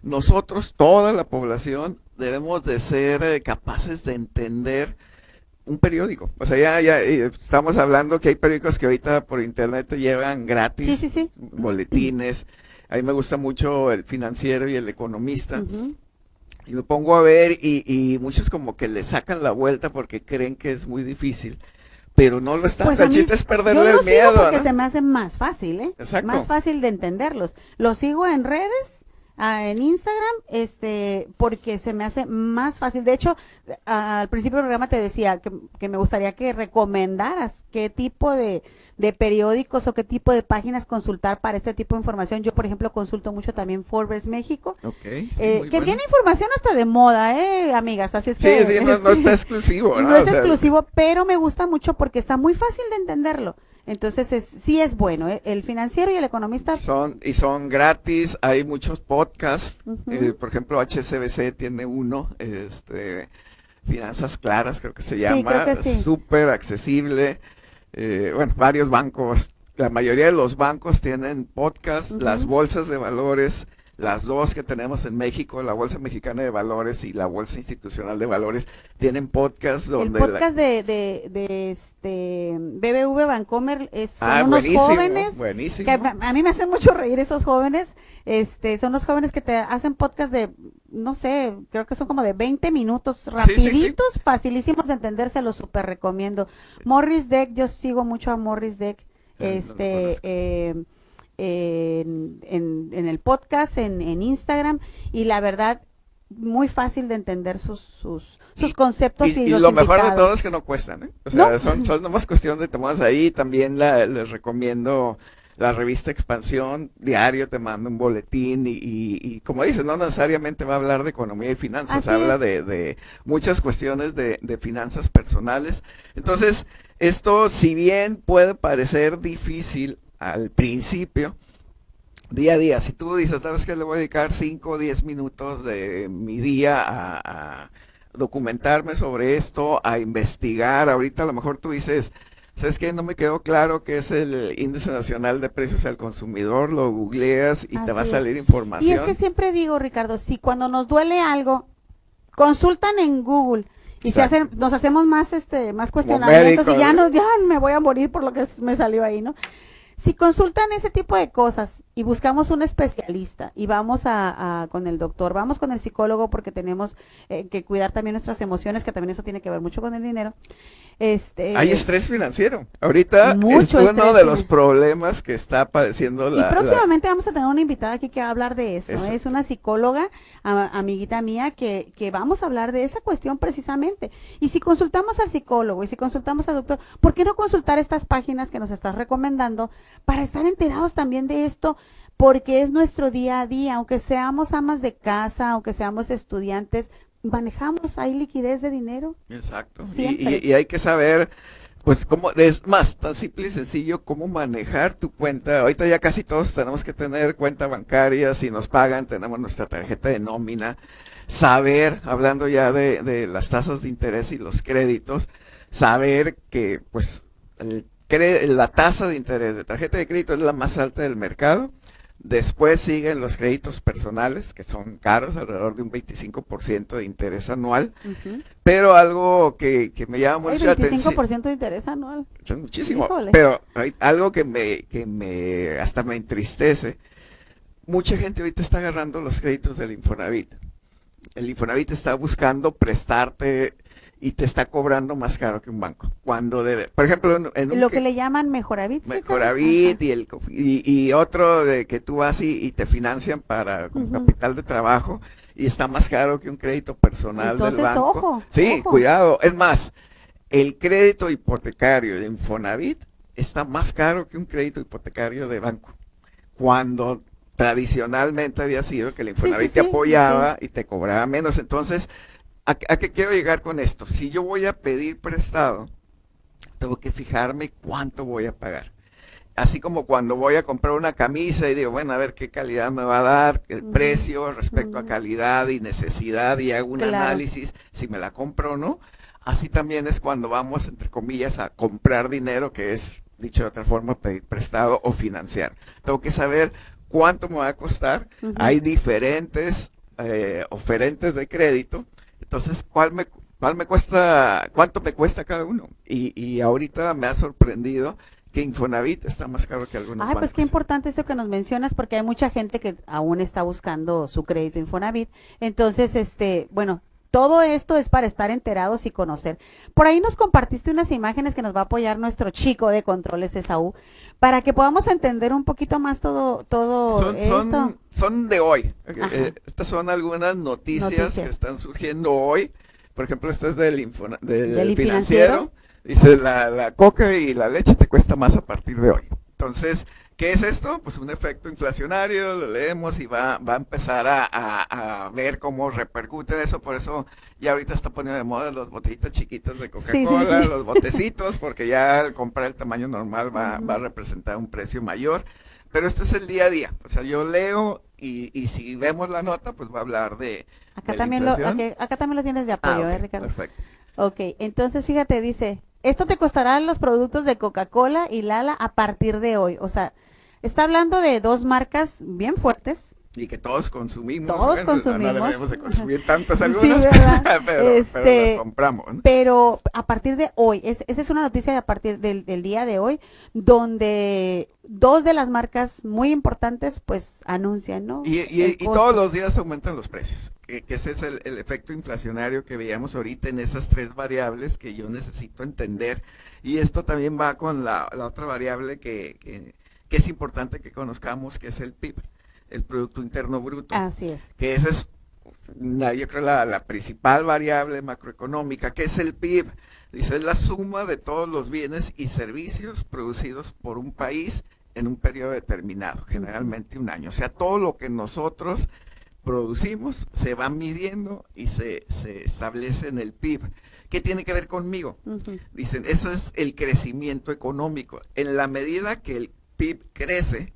B: Nosotros, toda la población, debemos de ser capaces de entender un periódico. O sea, ya estamos hablando que hay periódicos que ahorita por internet te llevan gratis,
A: Sí.
B: boletines. A mí me gusta mucho el Financiero y el Economista.
A: Uh-huh.
B: Y me pongo a ver y muchos como que le sacan la vuelta porque creen que es muy difícil, pero no lo está.
A: Pues
B: El
A: a mí,
B: chiste es
A: yo
B: perderle
A: los
B: el miedo,
A: sigo porque
B: ¿no?
A: se me hace más fácil, ¿eh?
B: Exacto.
A: Más fácil de entenderlos. Los sigo en redes, en Instagram, porque se me hace más fácil. De hecho, al principio del programa te decía que me gustaría que recomendaras qué tipo de periódicos o qué tipo de páginas consultar para este tipo de información. Yo, por ejemplo, consulto mucho también Forbes México,
B: Ok, sí,
A: que
B: muy bueno.
A: viene información hasta de moda, amigas, así es
B: Sí,
A: que...
B: sí, no está exclusivo, ¿no?
A: No es
B: O sea,
A: exclusivo, pero me gusta mucho porque está muy fácil de entenderlo. Entonces, sí es bueno, ¿eh? El Financiero y el Economista.
B: Son gratis, hay muchos podcasts,
A: Ujú.
B: por ejemplo, HSBC tiene uno, Finanzas Claras creo que se
A: Sí,
B: llama,
A: creo que sí.
B: súper accesible. Bueno, varios bancos, la mayoría de los bancos tienen podcast,
A: Ujú.
B: las bolsas de valores, las dos que tenemos en México, la Bolsa Mexicana de Valores y la Bolsa Institucional de Valores, tienen podcast
A: El
B: donde...
A: podcast de BBV Bancomer son unos
B: buenísimo,
A: jóvenes
B: buenísimo.
A: que a mí me hacen mucho reír esos jóvenes. Son los jóvenes que te hacen podcast de, no sé, creo que son como de 20 minutos, rapiditos, facilísimos de entender, se los súper recomiendo. Morris Deck, yo sigo mucho a Morris Deck,
B: No lo conozco.
A: en el podcast, en Instagram, y la verdad, muy fácil de entender sus conceptos y,
B: Y
A: los
B: lo mejor de
A: invitados.
B: todo es que no cuestan, ¿eh? O sea,
A: ¿No?
B: son nomás cuestión de tomarse ahí. También les recomiendo la revista Expansión, diario te manda un boletín y como dices, no necesariamente va a hablar de economía y finanzas,
A: Así
B: habla
A: es.
B: de muchas cuestiones de finanzas personales. Entonces, esto, si bien puede parecer difícil al principio, día a día, si tú dices, ¿sabes qué? Le voy a dedicar 5 o 10 minutos de mi día a documentarme sobre esto, a investigar. Ahorita a lo mejor tú dices, ¿Sabes qué? No me quedó claro qué es el Índice Nacional de Precios al Consumidor, lo googleas y te va a
A: Así es.
B: salir
A: Y es
B: información.
A: que siempre digo, Ricardo, si cuando nos duele algo, consultan en Google y se
B: Exacto.
A: hacen, nos hacemos más, más
B: Como
A: cuestionamientos
B: médico,
A: y ya
B: ¿eh?
A: no, ya me voy a morir por lo que me salió ahí, ¿no? Si consultan ese tipo de cosas y buscamos un especialista y vamos con el doctor, vamos con el psicólogo porque tenemos que cuidar también nuestras emociones, que también eso tiene que ver mucho con el dinero.
B: Hay
A: Este,
B: estrés financiero. Ahorita es
A: mucho
B: uno
A: estrés
B: de los
A: financiero.
B: problemas que está padeciendo
A: Y próximamente vamos a tener una invitada aquí que va a hablar de eso. Es
B: Exacto.
A: una psicóloga, amiguita mía, que vamos a hablar de esa cuestión precisamente. Y si consultamos al psicólogo y si consultamos al doctor, ¿por qué no consultar estas páginas que nos estás recomendando para estar enterados también de esto? Porque es nuestro día a día, aunque seamos amas de casa, aunque seamos estudiantes, manejamos, hay liquidez de dinero.
B: Exacto.
A: Siempre.
B: Y hay que saber, pues, cómo, es más, tan simple y sencillo, cómo manejar tu cuenta. Ahorita ya casi todos tenemos que tener cuenta bancaria, si nos pagan, tenemos nuestra tarjeta de nómina. Saber, hablando ya de las tasas de interés y los créditos, saber que, pues, la tasa de interés de tarjeta de crédito es la más alta del mercado. Después siguen los créditos personales, que son caros, alrededor de un 25% de interés anual.
A: Ujú.
B: Pero algo que me llama
A: Hay
B: mucho la atención,
A: 25% de interés anual.
B: son muchísimo,
A: Híjole.
B: pero hay algo que hasta me entristece. Mucha gente ahorita está agarrando los créditos del Infonavit. El Infonavit está buscando prestarte y te está cobrando más caro que un banco. Cuando debe, por ejemplo, en un
A: Lo que le llaman Mejoravit.
B: Mejoravit y otro de que tú vas y te financian para con
A: Ujú.
B: capital de trabajo y está más caro que un crédito personal del
A: Entonces,
B: banco.
A: ojo,
B: Sí,
A: ojo.
B: cuidado. Es más, el crédito hipotecario de Infonavit está más caro que un crédito hipotecario de banco. Cuando tradicionalmente había sido que el Infonavit te
A: Sí,
B: apoyaba y te cobraba menos. Entonces, ¿a qué quiero llegar con esto? Si yo voy a pedir prestado, tengo que fijarme cuánto voy a pagar. Así como cuando voy a comprar una camisa y digo, bueno, a ver qué calidad me va a dar, el
A: Ujú.
B: precio respecto a
A: Ujú.
B: calidad y necesidad y hago un
A: Claro.
B: análisis si me la compro o no. Así también es cuando vamos, entre comillas, a comprar dinero, que es, dicho de otra forma, pedir prestado o financiar. Tengo que saber cuánto me va a costar.
A: Ujú.
B: Hay diferentes oferentes de crédito. Entonces, ¿cuál me cuesta, cuánto me cuesta cada uno? Y ahorita me ha sorprendido que Infonavit está más caro que algunos
A: Ay, pues qué
B: bancos.
A: importante esto que nos mencionas, porque hay mucha gente que aún está buscando su crédito Infonavit. Entonces, bueno, todo esto es para estar enterados y conocer. Por ahí nos compartiste unas imágenes que nos va a apoyar nuestro chico de controles Esaú, para que podamos entender un poquito más todo esto.
B: Son de hoy.
A: Ajá.
B: Estas son algunas noticias que
A: Noticias.
B: están surgiendo hoy. Por ejemplo, esta es del
A: ¿Del
B: financiero. Dice, la coca y la leche te cuesta más a partir de hoy. Entonces, ¿qué es esto? Pues un efecto inflacionario, lo leemos y va a empezar a ver cómo repercute eso. Por eso ya ahorita está poniendo de moda los botellitas chiquitas de Coca-Cola,
A: Sí.
B: los botecitos, porque ya al comprar el tamaño normal va a representar un precio mayor. Pero este es el día a día. O sea, yo leo y si vemos la nota, pues va a hablar
A: Acá
B: de la
A: también
B: inflación.
A: acá también lo tienes de apoyo,
B: Ok,
A: Ricardo?
B: perfecto.
A: Ok, entonces fíjate, dice, esto te costará los productos de Coca-Cola y Lala a partir de hoy. O sea, está hablando de dos marcas bien fuertes.
B: Y que todos consumimos.
A: Todos
B: bueno,
A: consumimos.
B: No deberíamos de consumir tantas
A: Sí,
B: algunas,
A: ¿verdad?
B: pero las compramos, ¿no?
A: Pero a partir de hoy, esa es una noticia de a partir del día de hoy, donde dos de las marcas muy importantes pues anuncian, ¿no? El
B: Y
A: costo.
B: todos los días aumentan los precios, que ese es el efecto inflacionario que veíamos ahorita en esas tres variables que yo necesito entender. Y esto también va con la otra variable que es importante que conozcamos, que es el PIB, el Producto Interno Bruto.
A: Así es.
B: Que esa es, yo creo, la principal variable macroeconómica, que es el PIB. Dice, es la suma de todos los bienes y servicios producidos por un país en un periodo determinado, generalmente un año. O sea, todo lo que nosotros producimos se va midiendo y se establece en el PIB. ¿Qué tiene que ver conmigo?
A: Ujú.
B: Dicen, eso es el crecimiento económico. En la medida que el PIB crece,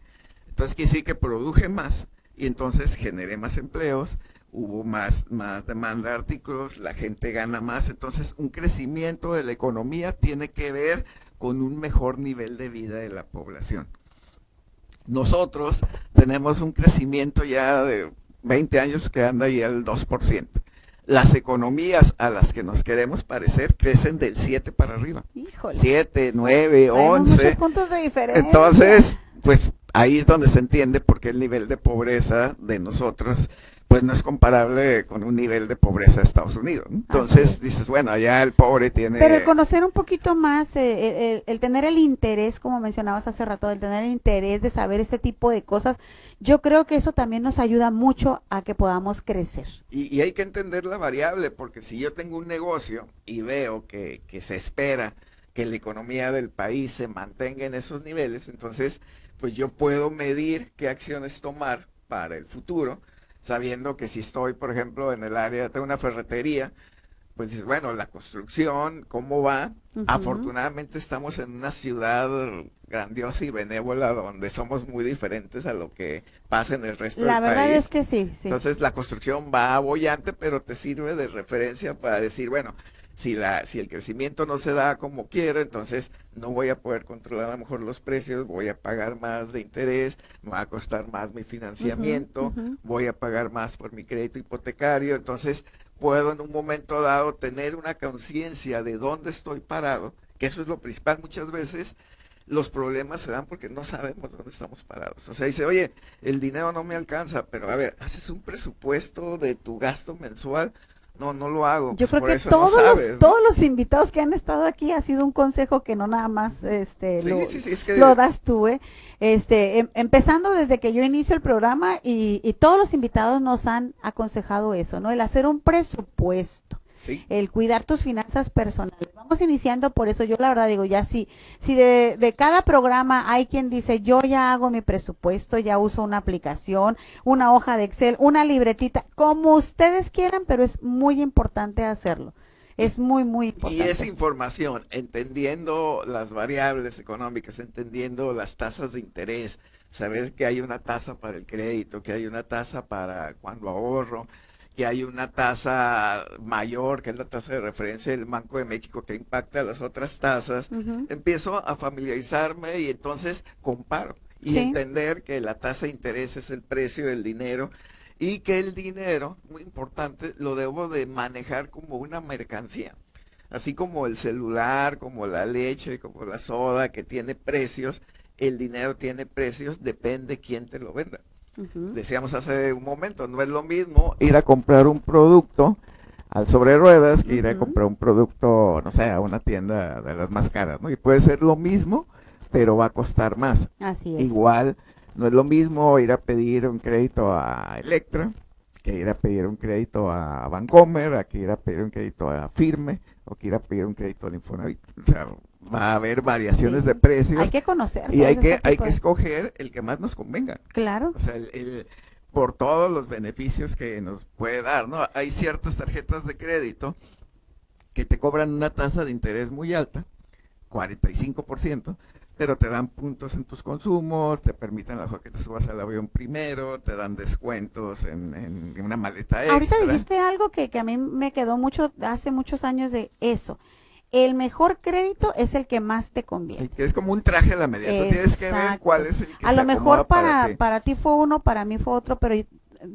B: entonces quiere decir que produje más y entonces generé más empleos, hubo más demanda de artículos, la gente gana más. Entonces un crecimiento de la economía tiene que ver con un mejor nivel de vida de la población. Nosotros tenemos un crecimiento ya de 20 años que anda ahí al 2%. Las economías a las que nos queremos parecer crecen del 7 para arriba.
A: Híjole.
B: 7, 9,
A: Tenemos
B: 11.
A: muchos puntos de diferencia.
B: Entonces, pues ahí es donde se entiende por qué el nivel de pobreza de nosotros pues no es comparable con un nivel de pobreza de Estados Unidos, ¿no? Entonces dices, bueno, allá el pobre tiene...
A: Pero el conocer un poquito más, el tener el interés, como mencionabas hace rato, el tener el interés de saber este tipo de cosas, yo creo que eso también nos ayuda mucho a que podamos crecer.
B: Y hay que entender la variable, porque si yo tengo un negocio y veo que se espera que la economía del país se mantenga en esos niveles, entonces pues yo puedo medir qué acciones tomar para el futuro, sabiendo que si estoy, por ejemplo, en el área, tengo una ferretería, pues dices, bueno, la construcción, ¿cómo va? Afortunadamente estamos en una ciudad grandiosa y benévola donde somos muy diferentes a lo que pasa en el resto del país.
A: La verdad es que sí.
B: Entonces la construcción va boyante, pero te sirve de referencia para decir, bueno, si el crecimiento no se da como quiero, entonces no voy a poder controlar a lo mejor los precios, voy a pagar más de interés, me va a costar más mi financiamiento, voy a pagar más por mi crédito hipotecario, entonces puedo en un momento dado tener una conciencia de dónde estoy parado, que eso es lo principal. Muchas veces los problemas se dan porque no sabemos dónde estamos parados. O sea, dice, oye, el dinero no me alcanza, pero a ver, haces un presupuesto de tu gasto mensual. No lo hago.
A: Yo
B: pues
A: creo que todos los invitados que han estado aquí ha sido un consejo que no nada más es que lo das tú, empezando desde que yo inicio el programa y todos los invitados nos han aconsejado eso, ¿no? El hacer un presupuesto. Sí. El cuidar tus finanzas personales. Vamos iniciando por eso. Yo la verdad digo, ya si de cada programa hay quien dice, yo ya hago mi presupuesto, ya uso una aplicación, una hoja de Excel, una libretita, como ustedes quieran, pero es muy importante hacerlo. Es muy, muy importante.
B: Y esa información, entendiendo las variables económicas, entendiendo las tasas de interés, saber que hay una tasa para el crédito, que hay una tasa para cuando ahorro, que hay una tasa mayor, que es la tasa de referencia del Banco de México, que impacta a las otras tasas, empiezo a familiarizarme y entonces comparo y entender que la tasa de interés es el precio del dinero y que el dinero, muy importante, lo debo de manejar como una mercancía. Así como el celular, como la leche, como la soda, que tiene precios, el dinero tiene precios, depende quién te lo venda. Decíamos hace un momento, no es lo mismo ir a comprar un producto al sobre ruedas que ir a comprar un producto, no sé, a una tienda de las más caras, ¿no? Y puede ser lo mismo, pero va a costar más.
A: Así es.
B: Igual, no es lo mismo ir a pedir un crédito a Electra, que ir a pedir un crédito a Bancomer, a que ir a pedir un crédito a Firme, o que ir a pedir un crédito al Infonavit. O sea, va a haber variaciones de precios.
A: Hay que conocer.
B: Y hay que escoger el que más nos convenga.
A: Claro.
B: O sea, por todos los beneficios que nos puede dar, ¿no? Hay ciertas tarjetas de crédito que te cobran una tasa de interés muy alta, 45%, pero te dan puntos en tus consumos, te permiten a lo mejor que te subas al avión primero, te dan descuentos en una maleta extra.
A: Ahorita dijiste algo que a mí me quedó mucho, hace muchos años de eso. El mejor crédito es el que más te conviene.
B: Que es como un traje a la medida. Tú tienes que ver cuál es el que
A: a
B: se
A: lo mejor
B: para
A: ti fue uno, para mí fue otro, pero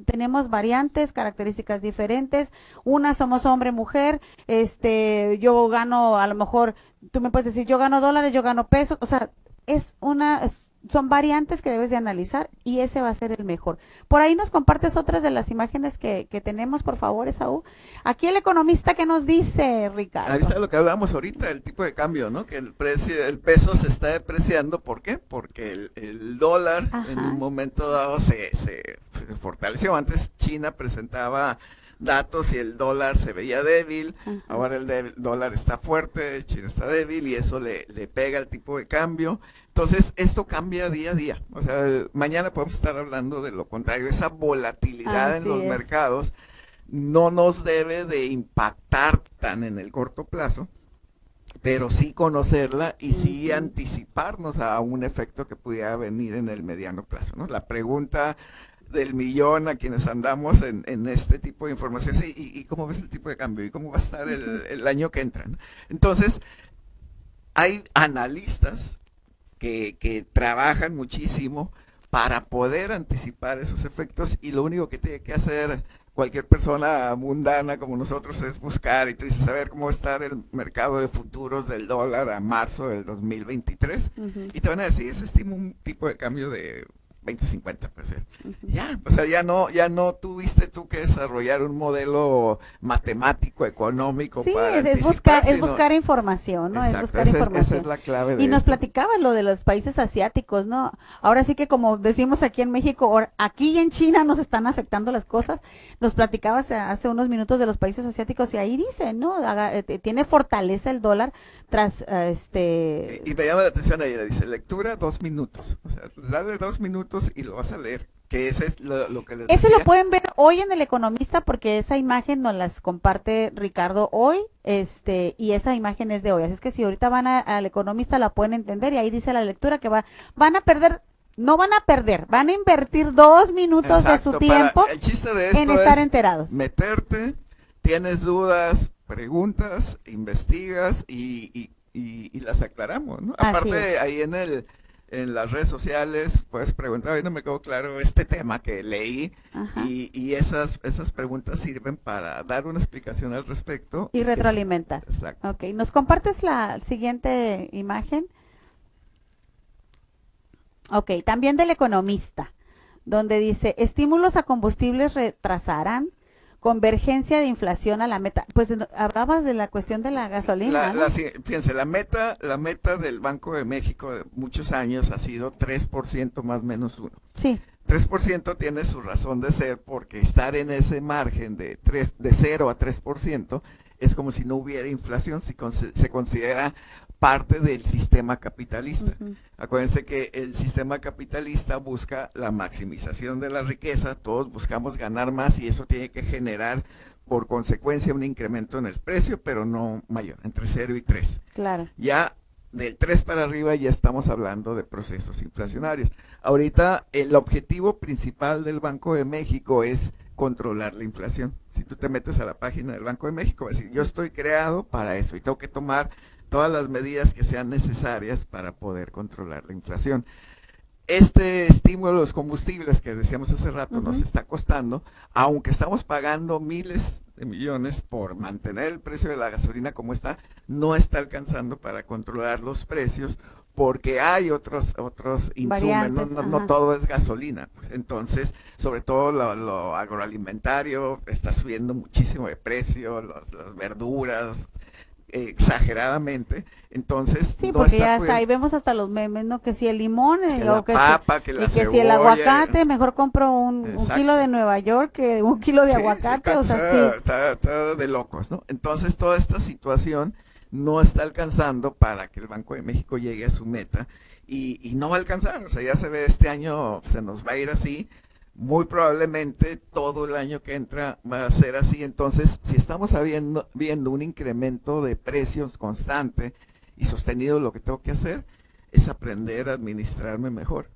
A: tenemos variantes, características diferentes. Una somos hombre, mujer. Yo gano, a lo mejor, tú me puedes decir, yo gano dólares, yo gano pesos. O sea, son variantes que debes de analizar y ese va a ser el mejor. Por ahí nos compartes otras de las imágenes que tenemos, por favor, Esaú. Aquí el economista que nos dice, Ricardo.
B: Ahí está lo que hablábamos ahorita, el tipo de cambio, ¿no? Que el peso se está depreciando. ¿Por qué? Porque el dólar en un momento dado se fortaleció. Antes China presentaba datos y el dólar se veía débil, ahora el dólar está fuerte, China está débil y eso le pega al tipo de cambio. Entonces esto cambia día a día, o sea, mañana podemos estar hablando de lo contrario. Esa volatilidad en los mercados no nos debe de impactar tan en el corto plazo, pero sí conocerla y sí anticiparnos a un efecto que pudiera venir en el mediano plazo, ¿no? La pregunta del millón a quienes andamos en este tipo de información, ¿y cómo ves el tipo de cambio? ¿Y cómo va a estar el año que entra? Entonces, hay analistas que trabajan muchísimo para poder anticipar esos efectos y lo único que tiene que hacer cualquier persona mundana como nosotros es buscar y tú dices, a ver cómo va a estar el mercado de futuros del dólar a marzo del 2023 y te van a decir, se estima un tipo de cambio de 20-50%. Ya, o sea, ya no tuviste tú que desarrollar un modelo matemático, económico
A: Sí,
B: para
A: es
B: anticipar,
A: buscar información, ¿no?
B: exacto,
A: Es buscar información.
B: esa es la clave de
A: Y nos
B: esto.
A: platicaba lo de los países asiáticos, ¿no? Ahora sí que como decimos aquí en México, aquí en China nos están afectando las cosas. Nos platicabas hace unos minutos de los países asiáticos y ahí dice, ¿no? Tiene fortaleza el dólar tras
B: Y me llama la atención ahí, dice, lectura 2 minutos. O sea, dale 2 minutos y lo vas a leer. Que ese es lo que les
A: Eso
B: decía.
A: lo pueden ver hoy en El Economista porque esa imagen nos las comparte Ricardo hoy, y esa imagen es de hoy. Así es que si ahorita van al Economista la pueden entender y ahí dice la lectura que van a perder, no van a perder, van a invertir 2 minutos de su
B: Exacto,
A: tiempo
B: el chiste de
A: en
B: esto
A: estar
B: es
A: enterados.
B: meterte, tienes dudas, preguntas, investigas y las aclaramos, ¿no?
A: Así
B: Aparte,
A: es.
B: ahí en las redes sociales puedes preguntar, "Ay, no me quedó claro este tema que leí",
A: Ajá.
B: y esas preguntas sirven para dar una explicación al respecto.
A: Y
B: que
A: retroalimentar.
B: exacto.
A: Ok, ¿nos compartes la siguiente imagen? Ok, también del Economista, donde dice, estímulos a combustibles retrasarán convergencia de inflación a la meta. Pues hablabas de la cuestión de la gasolina, ¿no?
B: Fíjense, la meta del Banco de México de muchos años ha sido 3% más menos uno.
A: Sí.
B: 3% tiene su razón de ser porque estar en ese margen de 0 a 3% es como si no hubiera inflación, si se considera parte del sistema capitalista. Acuérdense que el sistema capitalista busca la maximización de la riqueza, todos buscamos ganar más y eso tiene que generar por consecuencia un incremento en el precio, pero no mayor, entre 0 y 3.
A: Claro.
B: Ya del 3 para arriba ya estamos hablando de procesos inflacionarios. Ahorita el objetivo principal del Banco de México es controlar la inflación. Si tú te metes a la página del Banco de México, vas a decir, yo estoy creado para eso y tengo que tomar todas las medidas que sean necesarias para poder controlar la inflación. Este estímulo de los combustibles que decíamos hace rato nos está costando, aunque estamos pagando miles de millones por mantener el precio de la gasolina como está, no está alcanzando para controlar los precios porque hay otros insumos, no todo es gasolina. Entonces, sobre todo lo agroalimentario está subiendo muchísimo de precio, las verduras, exageradamente, entonces
A: sí,
B: no
A: porque
B: está
A: ya hasta ahí vemos hasta los memes, ¿no? Que si el limón
B: que la papa, que la
A: que
B: cebolla,
A: si el aguacate, mejor compro un kilo de Nueva York que un kilo de aguacate,
B: sí,
A: o sea, sí.
B: Está de locos, ¿no? Entonces toda esta situación no está alcanzando para que el Banco de México llegue a su meta y no va a alcanzar, o sea, ya se ve este año se nos va a ir así. Muy probablemente todo el año que entra va a ser así. Entonces, si estamos viendo un incremento de precios constante y sostenido, lo que tengo que hacer es aprender a administrarme mejor.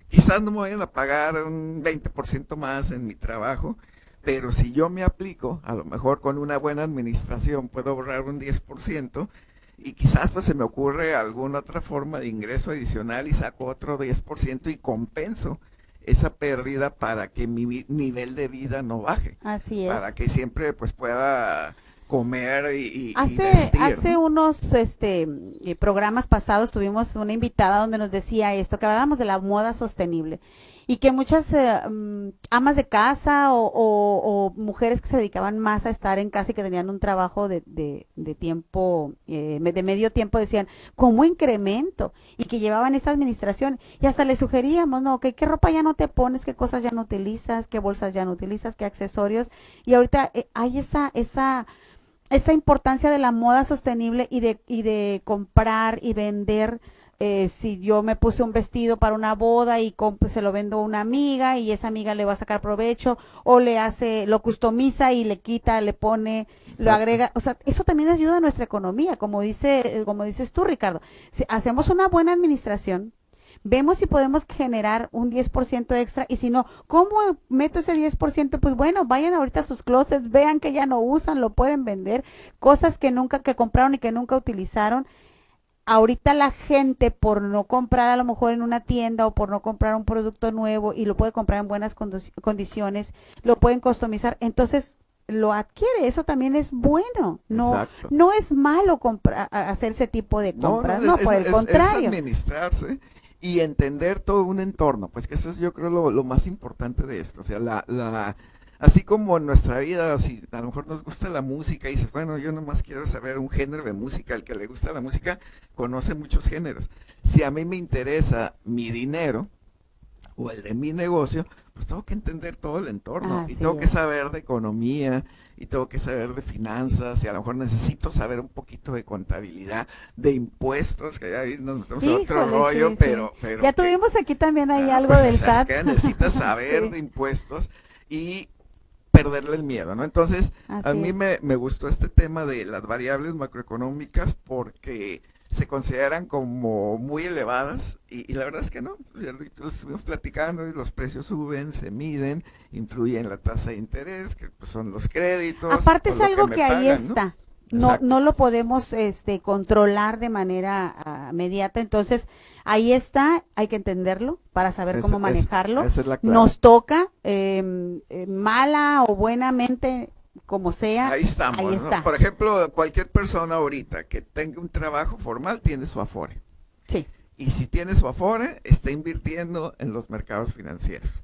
B: Quizás no me vayan a pagar un 20% más en mi trabajo, pero si yo me aplico, a lo mejor con una buena administración puedo ahorrar un 10%. Y quizás pues se me ocurre alguna otra forma de ingreso adicional y saco otro 10% y compenso esa pérdida para que mi nivel de vida no baje.
A: Así es.
B: Para que siempre pues pueda comer y
A: vestir, hace
B: ¿no?
A: unos programas pasados tuvimos una invitada donde nos decía esto, que hablábamos de la moda sostenible y que muchas amas de casa o mujeres que se dedicaban más a estar en casa y que tenían un trabajo de tiempo, de medio tiempo, decían, ¿cómo incremento? Y que llevaban esa administración y hasta les sugeríamos, ¿no? ¿Qué ropa ya no te pones? ¿Qué cosas ya no utilizas? ¿Qué bolsas ya no utilizas? ¿Qué accesorios? Y ahorita hay esa importancia de la moda sostenible y de comprar y vender. Si yo me puse un vestido para una boda y se lo vendo a una amiga y esa amiga le va a sacar provecho o lo customiza y le quita, le pone, exacto, lo agrega, o sea, eso también ayuda a nuestra economía, como dices tú, Ricardo. Si hacemos una buena administración, vemos si podemos generar un 10% extra y si no, ¿cómo meto ese 10%? Pues bueno, vayan ahorita a sus closets, vean que ya no usan, lo pueden vender, cosas que compraron y que nunca utilizaron. ahorita la gente por no comprar a lo mejor en una tienda o por no comprar un producto nuevo y lo puede comprar en buenas condiciones, lo pueden customizar, entonces lo adquiere, eso también es bueno,
B: Exacto.
A: no es malo hacer ese tipo de compras, no, por el contrario.
B: Es administrarse y entender todo un entorno, pues que eso es yo creo lo más importante de esto, o sea, así como en nuestra vida, si a lo mejor nos gusta la música y dices, bueno, yo nomás quiero saber un género de música, el que le gusta la música conoce muchos géneros. Si a mí me interesa mi dinero o el de mi negocio, pues tengo que entender todo el entorno y tengo que saber de economía y tengo que saber de finanzas y a lo mejor necesito saber un poquito de contabilidad, de impuestos, que ya nos metemos en otro rollo,
A: sí,
B: pero
A: ya tuvimos aquí también ahí algo
B: pues,
A: del SAT.
B: Que necesitas saber de impuestos y perderle el miedo, ¿no? Entonces, a mí me gustó este tema de las variables macroeconómicas porque se consideran como muy elevadas y la verdad es que no, ya lo estuvimos platicando y los precios suben, se miden, influyen la tasa de interés, que pues, son los créditos.
A: Aparte es algo que ahí
B: pagan,
A: está. No lo podemos controlar de manera inmediata, entonces ahí está, hay que entenderlo para saber cómo manejarlo.
B: Esa es la clave.
A: Nos toca, mala o buenamente, como sea.
B: Ahí estamos,
A: ahí está.
B: ¿no? Por ejemplo, cualquier persona ahorita que tenga un trabajo formal tiene su Afore.
A: Sí.
B: Y si tiene su Afore, está invirtiendo en los mercados financieros.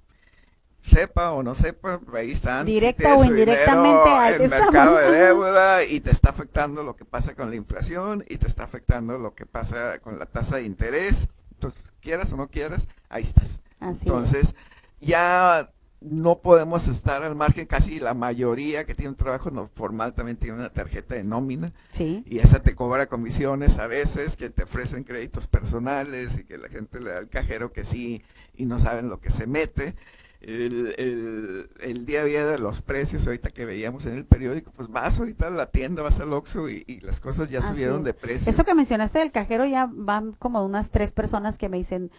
B: Sepa o no sepa, ahí están.
A: Directa o indirectamente
B: el mercado de deuda y te está afectando lo que pasa con la inflación y te está afectando lo que pasa con la tasa de interés. Entonces, quieras o no quieras, ahí estás. Entonces, ya no podemos estar al margen, casi la mayoría que tiene un trabajo no formal también tiene una tarjeta de nómina.
A: Sí.
B: Y esa te cobra comisiones a veces, que te ofrecen créditos personales y que la gente le da al cajero que sí y no saben lo que se mete. El día a día de los precios ahorita que veíamos en el periódico, pues vas ahorita a la tienda, vas al Oxxo y las cosas ya subieron de precio.
A: Eso que mencionaste del cajero, ya van como unas 3 personas que me dicen,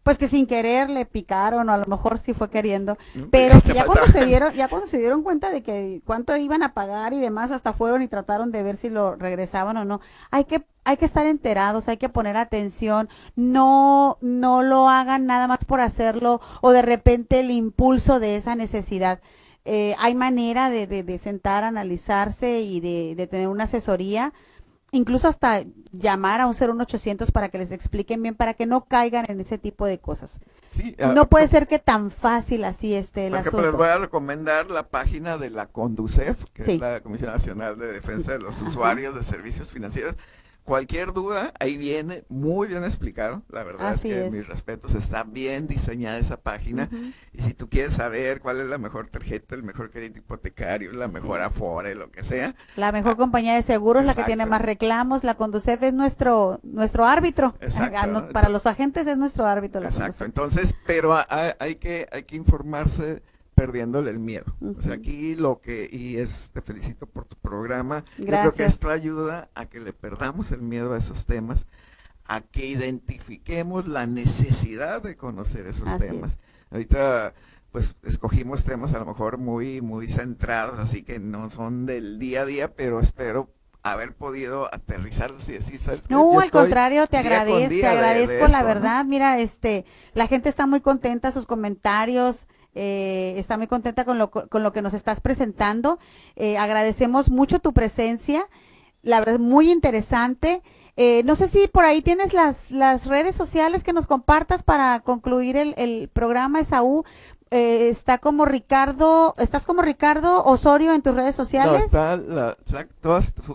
A: pues que sin querer le picaron o a lo mejor sí fue queriendo, pero que ya cuando se dieron cuenta de que cuánto iban a pagar y demás, hasta fueron y trataron de ver si lo regresaban o no. Hay que estar enterados, hay que poner atención, no lo hagan nada más por hacerlo o de repente el impulso de esa necesidad. Hay manera de sentar, analizarse y de tener una asesoría, incluso hasta llamar a un 01800 para que les expliquen bien, para que no caigan en ese tipo de cosas.
B: Sí,
A: no puede ser que tan fácil así esté el asunto.
B: Les voy a recomendar la página de la CONDUCEF, que es la Comisión Nacional de Defensa de los Usuarios de Servicios Financieros. Cualquier duda, ahí viene muy bien explicado, la verdad es que mis respetos, está bien diseñada esa página, y si tú quieres saber cuál es la mejor tarjeta, el mejor crédito hipotecario, la mejor Afore, lo que sea.
A: La mejor compañía de seguros, la que tiene más reclamos, la Conducef es nuestro árbitro, para los agentes es nuestro árbitro.
B: Exacto, entonces, pero hay que informarse perdiéndole el miedo. O sea, aquí te felicito por tu programa.
A: Gracias.
B: Yo creo que esto ayuda a que le perdamos el miedo a esos temas, a que identifiquemos la necesidad de conocer esos temas. Ahorita, pues, escogimos temas a lo mejor muy, muy centrados, así que no son del día a día, pero espero haber podido aterrizarlos y decir, ¿sabes qué?
A: No, al contrario, te agradezco
B: de
A: la
B: esto,
A: verdad. ¿No? Mira, la gente está muy contenta, sus comentarios, está muy contenta con lo que nos estás presentando. Agradecemos mucho tu presencia, la verdad, muy interesante. No sé si por ahí tienes las redes sociales que nos compartas para concluir el programa, Esaú. Estás como Ricardo Osorio en tus redes sociales.
B: No, está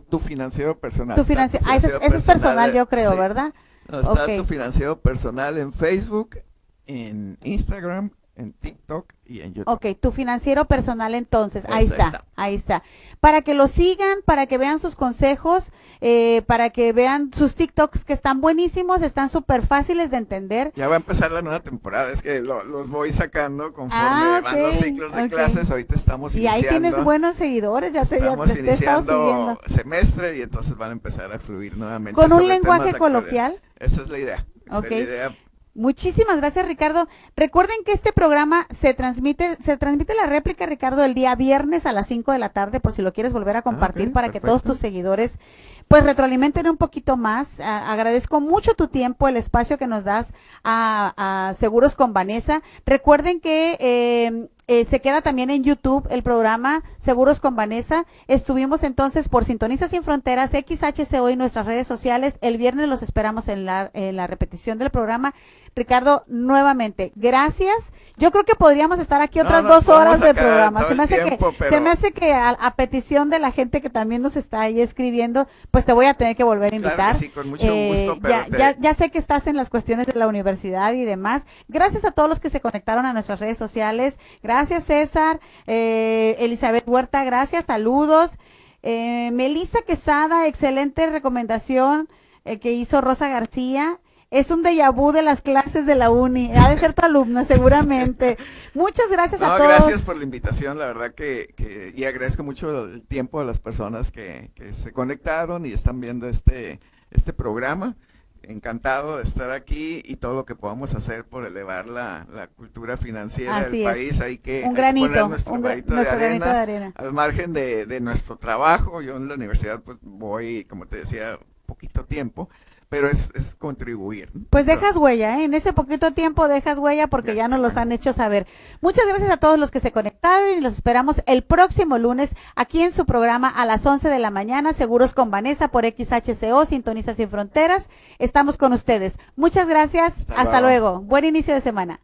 B: tu financiero personal.
A: Ese es personal, yo creo,
B: sí.
A: ¿verdad?
B: No, está tu financiero personal en Facebook, en Instagram, en TikTok y en YouTube.
A: Ok, tu financiero personal entonces, ahí está. Para que lo sigan, para que vean sus consejos, para que vean sus TikToks que están buenísimos, están súper fáciles de entender.
B: Ya va a empezar la nueva temporada, es que los voy sacando conforme van los ciclos de clases, ahorita estamos iniciando.
A: Y ahí tienes buenos seguidores,
B: estamos iniciando semestre y entonces van a empezar a fluir nuevamente.
A: ¿Con un lenguaje coloquial?
B: Esa es la idea.
A: Okay.
B: Esa es la idea.
A: Muchísimas gracias, Ricardo. Recuerden que este programa se transmite la réplica, Ricardo, el día viernes a las 5 de la tarde, por si lo quieres volver a compartir,
B: Ok,
A: para que todos
B: perfecto.
A: tus seguidores pues retroalimenten un poquito más. Agradezco mucho tu tiempo, el espacio que nos das a Seguros con Vanessa. Recuerden que se queda también en YouTube el programa Seguros con Vanessa. Estuvimos entonces por Sintonizas Sin Fronteras, XHCO y nuestras redes sociales. El viernes los esperamos en la repetición del programa. Ricardo, nuevamente, gracias. Yo creo que podríamos estar aquí otras 2 horas de programa. Se me hace que a petición de la gente que también nos está ahí escribiendo, pues te voy a tener que volver a invitar.
B: Claro que sí, con mucho gusto. Pero
A: Ya sé que estás en las cuestiones de la universidad y demás. Gracias a todos los que se conectaron a nuestras redes sociales. Gracias, César. Elizabeth Huerta, gracias. Saludos. Melissa Quesada, excelente recomendación que hizo Rosa García. Es un déjà vu de las clases de la uni. Ha de ser tu alumna, seguramente. Muchas gracias a todos.
B: Gracias por la invitación, la verdad y agradezco mucho el tiempo de las personas que se conectaron y están viendo este programa. Encantado de estar aquí y todo lo que podamos hacer por elevar la cultura financiera del país. Hay que poner nuestro granito de arena al margen de nuestro trabajo. Yo en la universidad pues voy, como te decía, poquito tiempo, pero es contribuir.
A: Pues dejas huella, ¿eh? En ese poquito tiempo dejas huella porque ya nos los han hecho saber. Muchas gracias a todos los que se conectaron y los esperamos el próximo lunes aquí en su programa a las 11 de la mañana, Seguros con Vanessa por XHCO, Sintoniza Sin Fronteras. Estamos con ustedes. Muchas gracias. Hasta luego. Buen inicio de semana.